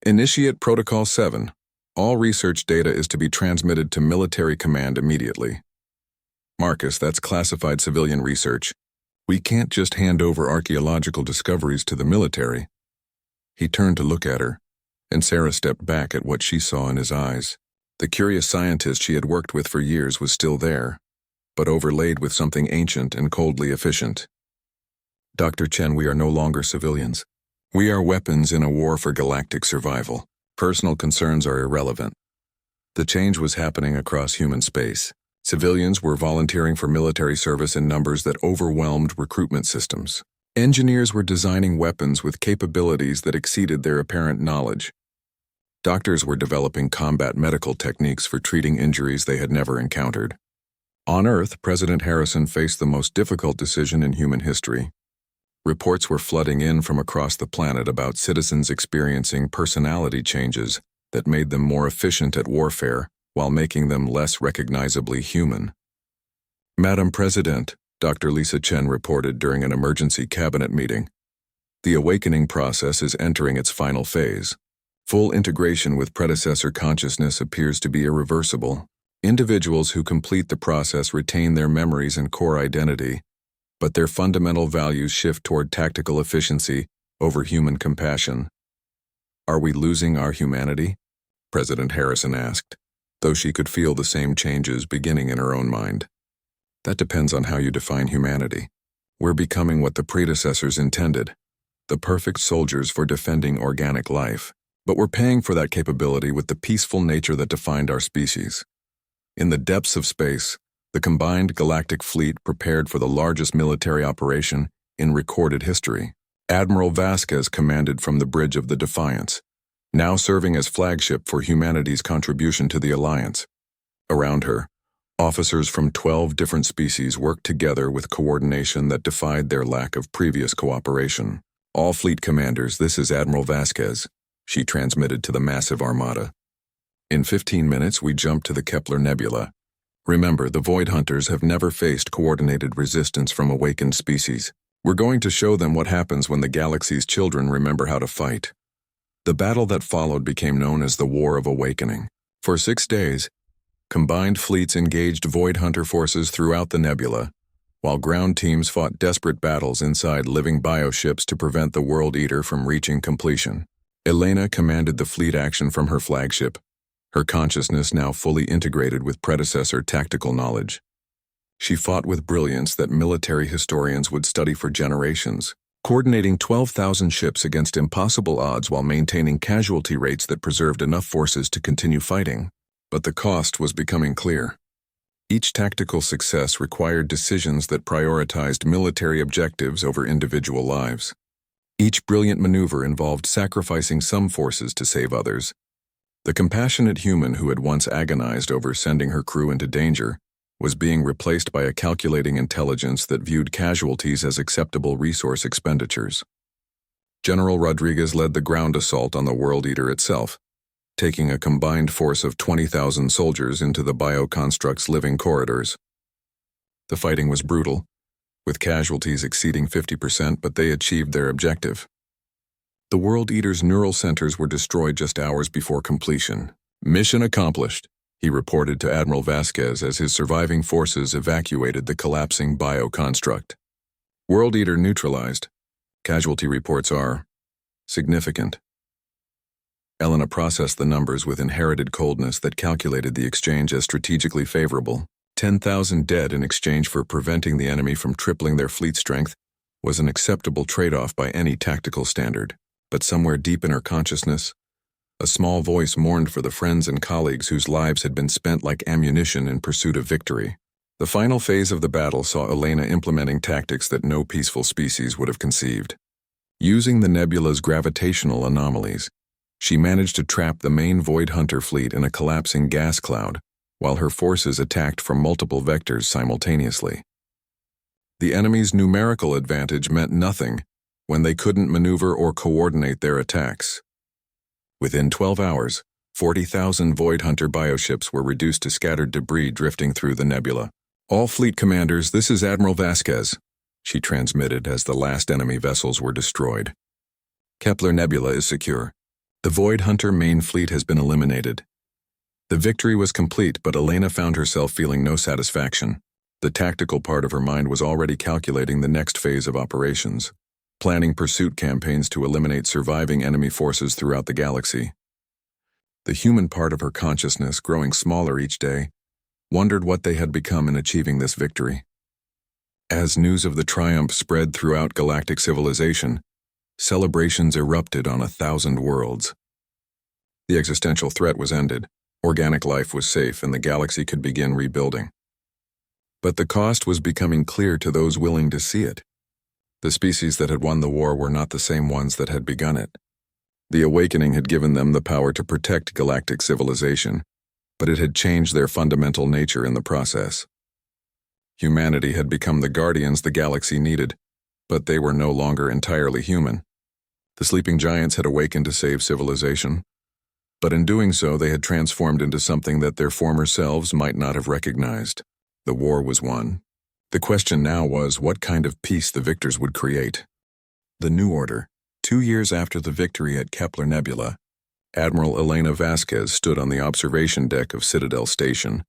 S1: Initiate Protocol 7. All research data is to be transmitted to military command immediately. Marcus, that's classified civilian research. We can't just hand over archaeological discoveries to the military. He turned to look at her, and Sarah stepped back at what she saw in his eyes. The curious scientist she had worked with for years was still there, but overlaid with something ancient and coldly efficient. Dr. Chen, we are no longer civilians. We are weapons in a war for galactic survival. Personal concerns are irrelevant. The change was happening across human space. Civilians were volunteering for military service in numbers that overwhelmed recruitment systems. Engineers were designing weapons with capabilities that exceeded their apparent knowledge. Doctors were developing combat medical techniques for treating injuries they had never encountered. On Earth, President Harrison faced the most difficult decision in human history. Reports were flooding in from across the planet about citizens experiencing personality changes that made them more efficient at warfare while making them less recognizably human. Madam President, Dr. Lisa Chen reported during an emergency cabinet meeting, the awakening process is entering its final phase. Full integration with predecessor consciousness appears to be irreversible. Individuals who complete the process retain their memories and core identity, but their fundamental values shift toward tactical efficiency over human compassion. Are we losing our humanity? President Harrison asked, though she could feel the same changes beginning in her own mind. That depends on how you define humanity. We're becoming what the predecessors intended, the perfect soldiers for defending organic life, but we're paying for that capability with the peaceful nature that defined our species. In the depths of space, the combined galactic fleet prepared for the largest military operation in recorded history. Admiral Vasquez commanded from the bridge of the Defiance, now serving as flagship for humanity's contribution to the Alliance. Around her, officers from 12 different species worked together with coordination that defied their lack of previous cooperation. All fleet commanders, this is Admiral Vasquez, she transmitted to the massive armada. In 15 minutes, we jumped to the Kepler Nebula. Remember, the Void Hunters have never faced coordinated resistance from awakened species. We're going to show them what happens when the galaxy's children remember how to fight. The battle that followed became known as the War of Awakening. For 6 days, combined fleets engaged Void Hunter forces throughout the nebula, while ground teams fought desperate battles inside living bioships to prevent the World Eater from reaching completion. Elena commanded the fleet action from her flagship, her consciousness now fully integrated with predecessor tactical knowledge. She fought with brilliance that military historians would study for generations, coordinating 12,000 ships against impossible odds while maintaining casualty rates that preserved enough forces to continue fighting. But the cost was becoming clear. Each tactical success required decisions that prioritized military objectives over individual lives. Each brilliant maneuver involved sacrificing some forces to save others. The compassionate human who had once agonized over sending her crew into danger was being replaced by a calculating intelligence that viewed casualties as acceptable resource expenditures. General Rodriguez led the ground assault on the World Eater itself, taking a combined force of 20,000 soldiers into the bioconstruct's living corridors. The fighting was brutal, with casualties exceeding 50%, but they achieved their objective. The World Eater's neural centers were destroyed just hours before completion. "Mission accomplished," he reported to Admiral Vasquez as his surviving forces evacuated the collapsing bioconstruct. "World Eater neutralized. Casualty reports are significant." Elena processed the numbers with inherited coldness that calculated the exchange as strategically favorable. 10,000 dead in exchange for preventing the enemy from tripling their fleet strength was an acceptable trade-off by any tactical standard. But somewhere deep in her consciousness, a small voice mourned for the friends and colleagues whose lives had been spent like ammunition in pursuit of victory. The final phase of the battle saw Elena implementing tactics that no peaceful species would have conceived. Using the nebula's gravitational anomalies, she managed to trap the main Void Hunter fleet in a collapsing gas cloud, while her forces attacked from multiple vectors simultaneously. The enemy's numerical advantage meant nothing when they couldn't maneuver or coordinate their attacks. Within 12 hours, 40,000 Void Hunter bioships were reduced to scattered debris drifting through the nebula. "All fleet commanders, this is Admiral Vasquez," she transmitted as the last enemy vessels were destroyed. "Kepler Nebula is secure. The Void Hunter main fleet has been eliminated." The victory was complete, but Elena found herself feeling no satisfaction. The tactical part of her mind was already calculating the next phase of operations, planning pursuit campaigns to eliminate surviving enemy forces throughout the galaxy. The human part of her consciousness, growing smaller each day, wondered what they had become in achieving this victory. As news of the triumph spread throughout galactic civilization, celebrations erupted on 1,000 worlds. The existential threat was ended, organic life was safe, and the galaxy could begin rebuilding. But the cost was becoming clear to those willing to see it. The species that had won the war were not the same ones that had begun it. The awakening had given them the power to protect galactic civilization, but it had changed their fundamental nature in the process. Humanity had become the guardians the galaxy needed, but they were no longer entirely human. The sleeping giants had awakened to save civilization, but in doing so they had transformed into something that their former selves might not have recognized. The war was won. The question now was what kind of peace the victors would create. The New Order. 2 years after the victory at Kepler Nebula, Admiral Elena Vasquez stood on the observation deck of Citadel Station,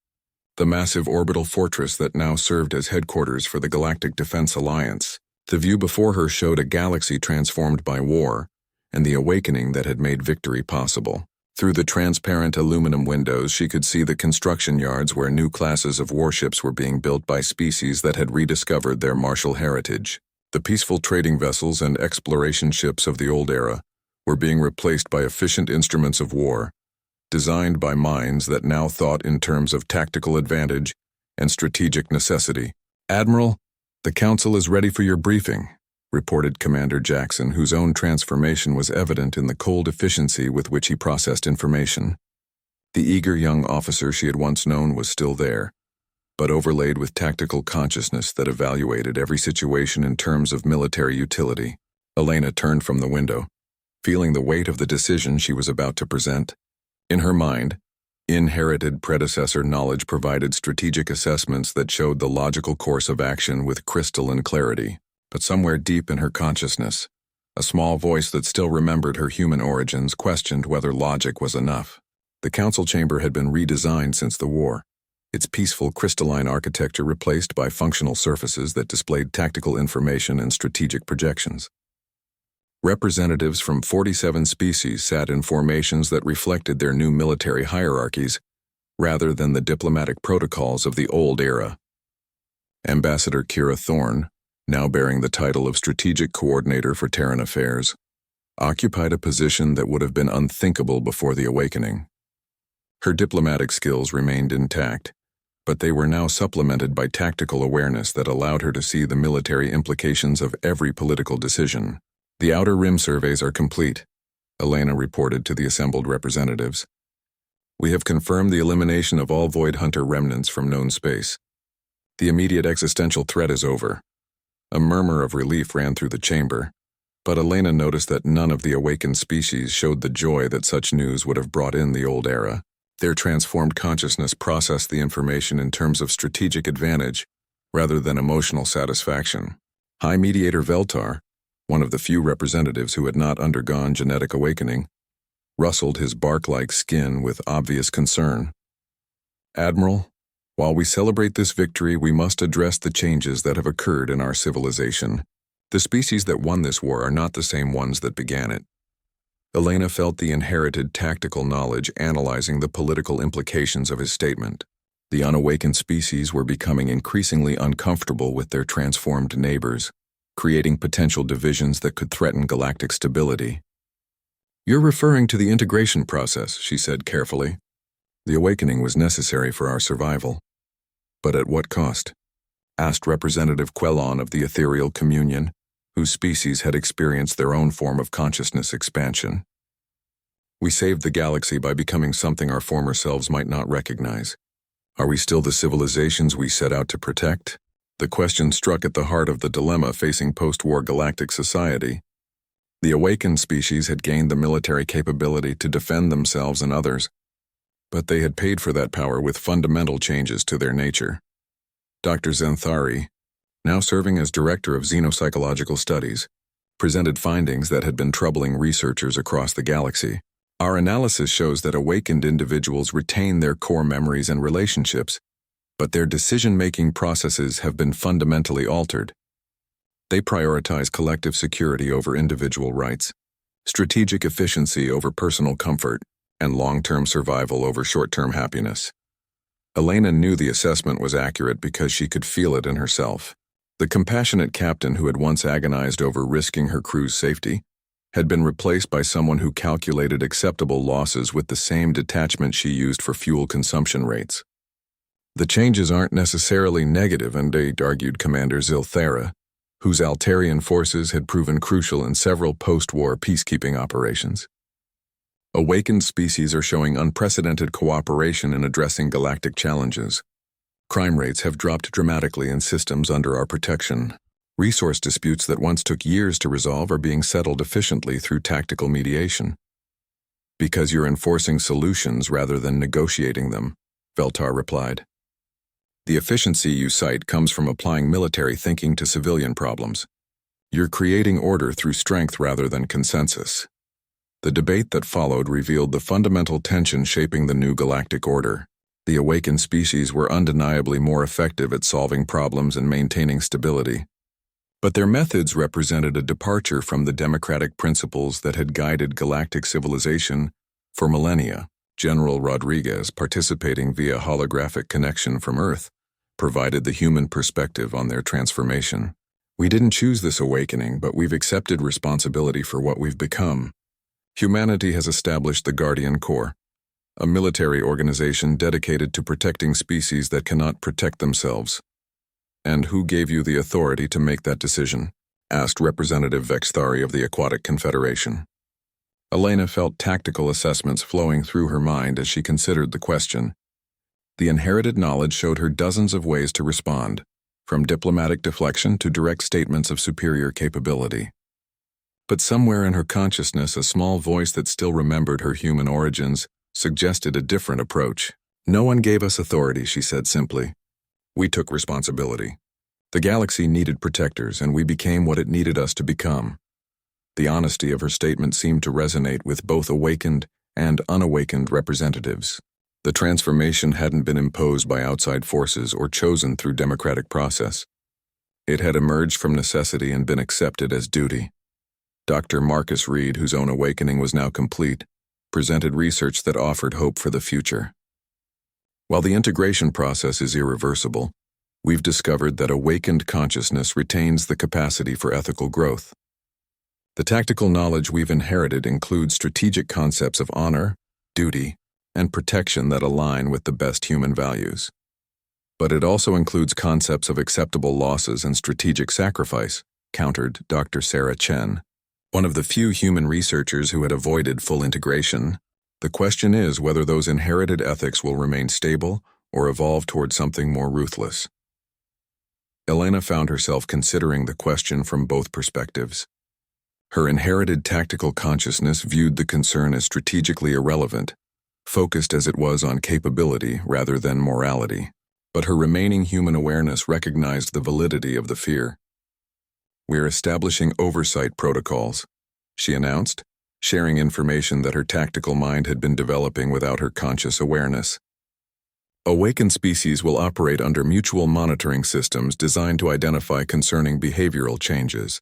S1: the massive orbital fortress that now served as headquarters for the Galactic Defense Alliance. The view before her showed a galaxy transformed by war and the awakening that had made victory possible. Through the transparent aluminum windows, she could see the construction yards where new classes of warships were being built by species that had rediscovered their martial heritage. The peaceful trading vessels and exploration ships of the old era were being replaced by efficient instruments of war, designed by minds that now thought in terms of tactical advantage and strategic necessity. "Admiral, the Council is ready for your briefing," reported Commander Jackson, whose own transformation was evident in the cold efficiency with which he processed information. The eager young officer she had once known was still there, but overlaid with tactical consciousness that evaluated every situation in terms of military utility. Elena turned from the window, feeling the weight of the decision she was about to present. In her mind, inherited predecessor knowledge provided strategic assessments that showed the logical course of action with crystalline clarity. But somewhere deep in her consciousness, a small voice that still remembered her human origins questioned whether logic was enough. The council chamber had been redesigned since the war, its peaceful crystalline architecture replaced by functional surfaces that displayed tactical information and strategic projections. Representatives from 47 species sat in formations that reflected their new military hierarchies rather than the diplomatic protocols of the old era. Ambassador Kira Thorne, now bearing the title of Strategic Coordinator for Terran Affairs, occupied a position that would have been unthinkable before the Awakening. Her diplomatic skills remained intact, but they were now supplemented by tactical awareness that allowed her to see the military implications of every political decision. "The Outer Rim surveys are complete," Elena reported to the assembled representatives. "We have confirmed the elimination of all Void Hunter remnants from known space. The immediate existential threat is over." A murmur of relief ran through the chamber, but Elena noticed that none of the awakened species showed the joy that such news would have brought in the old era. Their transformed consciousness processed the information in terms of strategic advantage rather than emotional satisfaction. High Mediator Veltar, one of the few representatives who had not undergone genetic awakening, rustled his bark-like skin with obvious concern. "Admiral, while we celebrate this victory, we must address the changes that have occurred in our civilization. The species that won this war are not the same ones that began it." Elena felt the inherited tactical knowledge analyzing the political implications of his statement. The unawakened species were becoming increasingly uncomfortable with their transformed neighbors, creating potential divisions that could threaten galactic stability. "You're referring to the integration process," she said carefully. "The awakening was necessary for our survival." "But at what cost?" asked Representative Quellon of the Ethereal Communion, whose species had experienced their own form of consciousness expansion. "We saved the galaxy by becoming something our former selves might not recognize. Are we still the civilizations we set out to protect?" The question struck at the heart of the dilemma facing post-war galactic society. The awakened species had gained the military capability to defend themselves and others, but they had paid for that power with fundamental changes to their nature. Dr. Zenthari, now serving as Director of Xenopsychological Studies, presented findings that had been troubling researchers across the galaxy. "Our analysis shows that awakened individuals retain their core memories and relationships, but their decision-making processes have been fundamentally altered. They prioritize collective security over individual rights, strategic efficiency over personal comfort, and long-term survival over short-term happiness." Elena knew the assessment was accurate because she could feel it in herself. The compassionate captain who had once agonized over risking her crew's safety had been replaced by someone who calculated acceptable losses with the same detachment she used for fuel consumption rates. "The changes aren't necessarily negative," argued Commander Zilthera, whose Altarian forces had proven crucial in several post-war peacekeeping operations. "Awakened species are showing unprecedented cooperation in addressing galactic challenges. Crime rates have dropped dramatically in systems under our protection. Resource disputes that once took years to resolve are being settled efficiently through tactical mediation." "Because you're enforcing solutions rather than negotiating them," Veltar replied. "The efficiency you cite comes from applying military thinking to civilian problems. You're creating order through strength rather than consensus." The debate that followed revealed the fundamental tension shaping the new galactic order. The awakened species were undeniably more effective at solving problems and maintaining stability. But their methods represented a departure from the democratic principles that had guided galactic civilization for millennia. General Rodriguez, participating via holographic connection from Earth, provided the human perspective on their transformation. "We didn't choose this awakening, but we've accepted responsibility for what we've become. Humanity has established the Guardian Corps, a military organization dedicated to protecting species that cannot protect themselves." "And who gave you the authority to make that decision?" asked Representative Vexthari of the Aquatic Confederation. Elena felt tactical assessments flowing through her mind as she considered the question. The inherited knowledge showed her dozens of ways to respond, from diplomatic deflection to direct statements of superior capability. But somewhere in her consciousness, a small voice that still remembered her human origins suggested a different approach. "No one gave us authority," she said simply. "We took responsibility. The galaxy needed protectors, and we became what it needed us to become." The honesty of her statement seemed to resonate with both awakened and unawakened representatives. The transformation hadn't been imposed by outside forces or chosen through democratic process. It had emerged from necessity and been accepted as duty. Dr. Marcus Reed, whose own awakening was now complete, presented research that offered hope for the future. While the integration process is irreversible, we've discovered that awakened consciousness retains the capacity for ethical growth. The tactical knowledge we've inherited includes strategic concepts of honor, duty, and protection that align with the best human values. But it also includes concepts of acceptable losses and strategic sacrifice, countered Dr. Sarah Chen, one of the few human researchers who had avoided full integration. The question is whether those inherited ethics will remain stable or evolve toward something more ruthless. Elena found herself considering the question from both perspectives. Her inherited tactical consciousness viewed the concern as strategically irrelevant, focused as it was on capability rather than morality. But her remaining human awareness recognized the validity of the fear. "We're establishing oversight protocols," she announced, sharing information that her tactical mind had been developing without her conscious awareness. Awakened species will operate under mutual monitoring systems designed to identify concerning behavioral changes.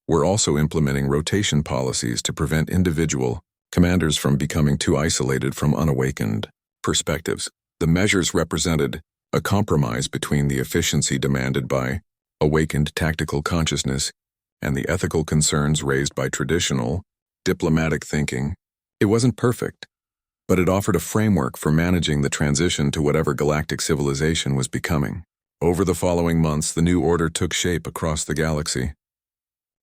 S1: We're also implementing rotation policies to prevent individual commanders from becoming too isolated from unawakened perspectives. The measures represented a compromise between the efficiency demanded by awakened tactical consciousness and the ethical concerns raised by traditional, diplomatic thinking. It wasn't perfect, but it offered a framework for managing the transition to whatever galactic civilization was becoming. Over the following months, the new order took shape across the galaxy.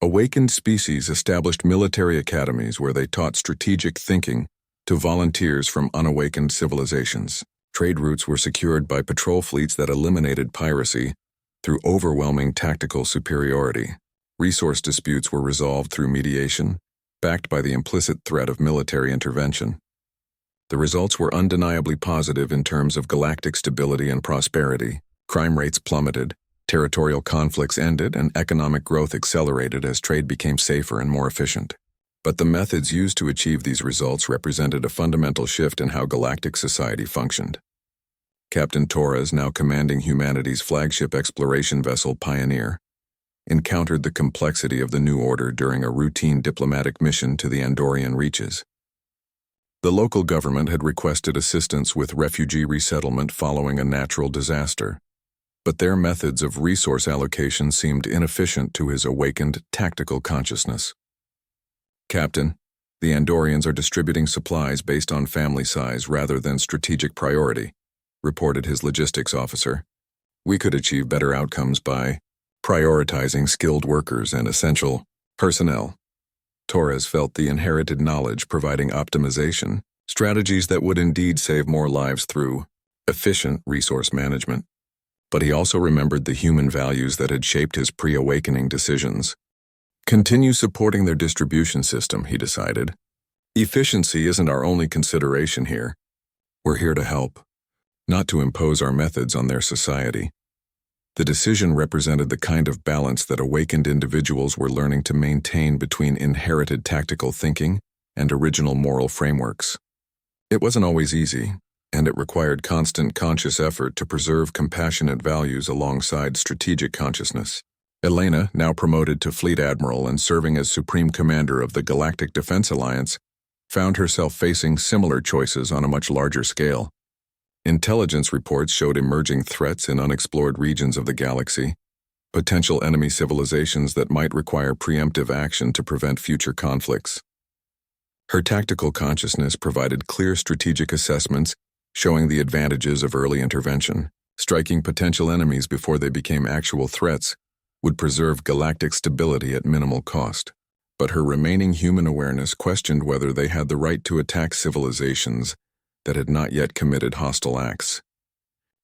S1: Awakened species established military academies where they taught strategic thinking to volunteers from unawakened civilizations. Trade routes were secured by patrol fleets that eliminated piracy through overwhelming tactical superiority. Resource disputes were resolved through mediation, backed by the implicit threat of military intervention. The results were undeniably positive in terms of galactic stability and prosperity. Crime rates plummeted, territorial conflicts ended, and economic growth accelerated as trade became safer and more efficient. But the methods used to achieve these results represented a fundamental shift in how galactic society functioned. Captain Torres, now commanding humanity's flagship exploration vessel Pioneer, encountered the complexity of the new order during a routine diplomatic mission to the Andorian reaches. The local government had requested assistance with refugee resettlement following a natural disaster, but their methods of resource allocation seemed inefficient to his awakened tactical consciousness. "Captain, the Andorians are distributing supplies based on family size rather than strategic priority," reported his logistics officer. "We could achieve better outcomes by prioritizing skilled workers and essential personnel." Torres felt the inherited knowledge providing optimization, strategies that would indeed save more lives through efficient resource management. But he also remembered the human values that had shaped his pre-awakening decisions. Continue supporting their distribution system, he decided. Efficiency isn't our only consideration here. We're here to help, not to impose our methods on their society. The decision represented the kind of balance that awakened individuals were learning to maintain between inherited tactical thinking and original moral frameworks. It wasn't always easy, and it required constant conscious effort to preserve compassionate values alongside strategic consciousness. Elena, now promoted to Fleet Admiral and serving as Supreme Commander of the Galactic Defense Alliance, found herself facing similar choices on a much larger scale. Intelligence reports showed emerging threats in unexplored regions of the galaxy, potential enemy civilizations that might require preemptive action to prevent future conflicts. Her tactical consciousness provided clear strategic assessments showing the advantages of early intervention. Striking potential enemies before they became actual threats would preserve galactic stability at minimal cost. But her remaining human awareness questioned whether they had the right to attack civilizations that had not yet committed hostile acts.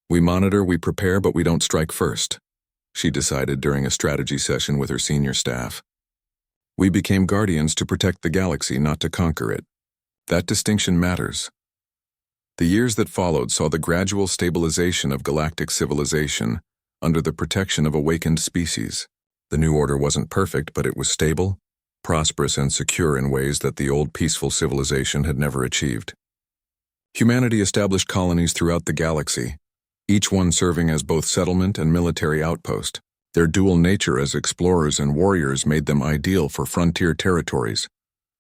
S1: "We monitor, we prepare, but we don't strike first," she decided during a strategy session with her senior staff. "We became guardians to protect the galaxy, not to conquer it. That distinction matters." The years that followed saw the gradual stabilization of galactic civilization under the protection of awakened species. The new order wasn't perfect, but it was stable, prosperous, and secure in ways that the old peaceful civilization had never achieved. Humanity established colonies throughout the galaxy, each one serving as both settlement and military outpost. Their dual nature as explorers and warriors made them ideal for frontier territories,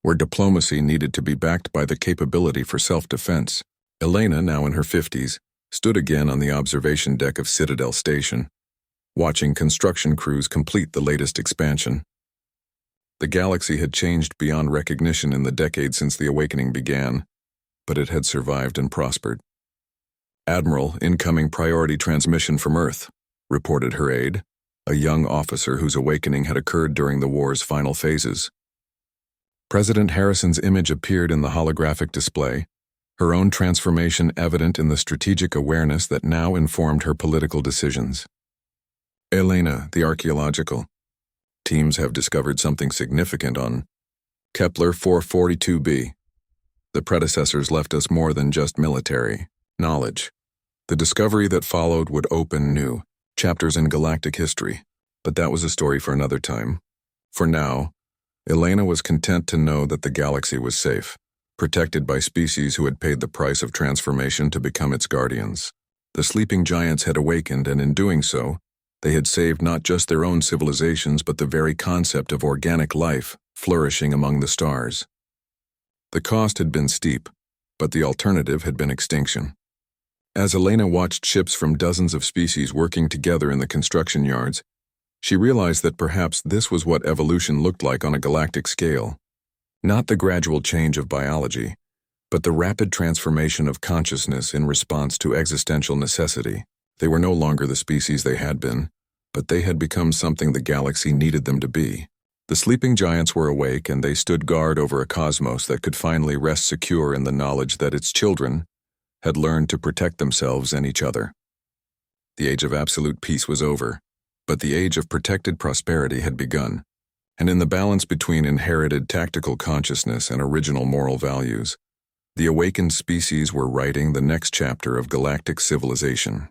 S1: where diplomacy needed to be backed by the capability for self-defense. Elena, now in her 50s, stood again on the observation deck of Citadel Station, watching construction crews complete the latest expansion. The galaxy had changed beyond recognition in the decade since the awakening began, but it had survived and prospered. "Admiral, incoming priority transmission from Earth," reported her aide, a young officer whose awakening had occurred during the war's final phases. President Harrison's image appeared in the holographic display, her own transformation evident in the strategic awareness that now informed her political decisions. "Elena, the archaeological teams have discovered something significant on Kepler 442b. The predecessors left us more than just military knowledge. The discovery that followed would open new chapters in galactic history, but that was a story for another time. For now, Elena was content to know that the galaxy was safe, protected by species who had paid the price of transformation to become its guardians. The sleeping giants had awakened, and in doing so, they had saved not just their own civilizations but the very concept of organic life flourishing among the stars. The cost had been steep, but the alternative had been extinction. As Elena watched ships from dozens of species working together in the construction yards, she realized that perhaps this was what evolution looked like on a galactic scale. Not the gradual change of biology, but the rapid transformation of consciousness in response to existential necessity. They were no longer the species they had been, but they had become something the galaxy needed them to be. The sleeping giants were awake, and they stood guard over a cosmos that could finally rest secure in the knowledge that its children had learned to protect themselves and each other. The age of absolute peace was over, but the age of protected prosperity had begun, and in the balance between inherited tactical consciousness and original moral values, the awakened species were writing the next chapter of galactic civilization.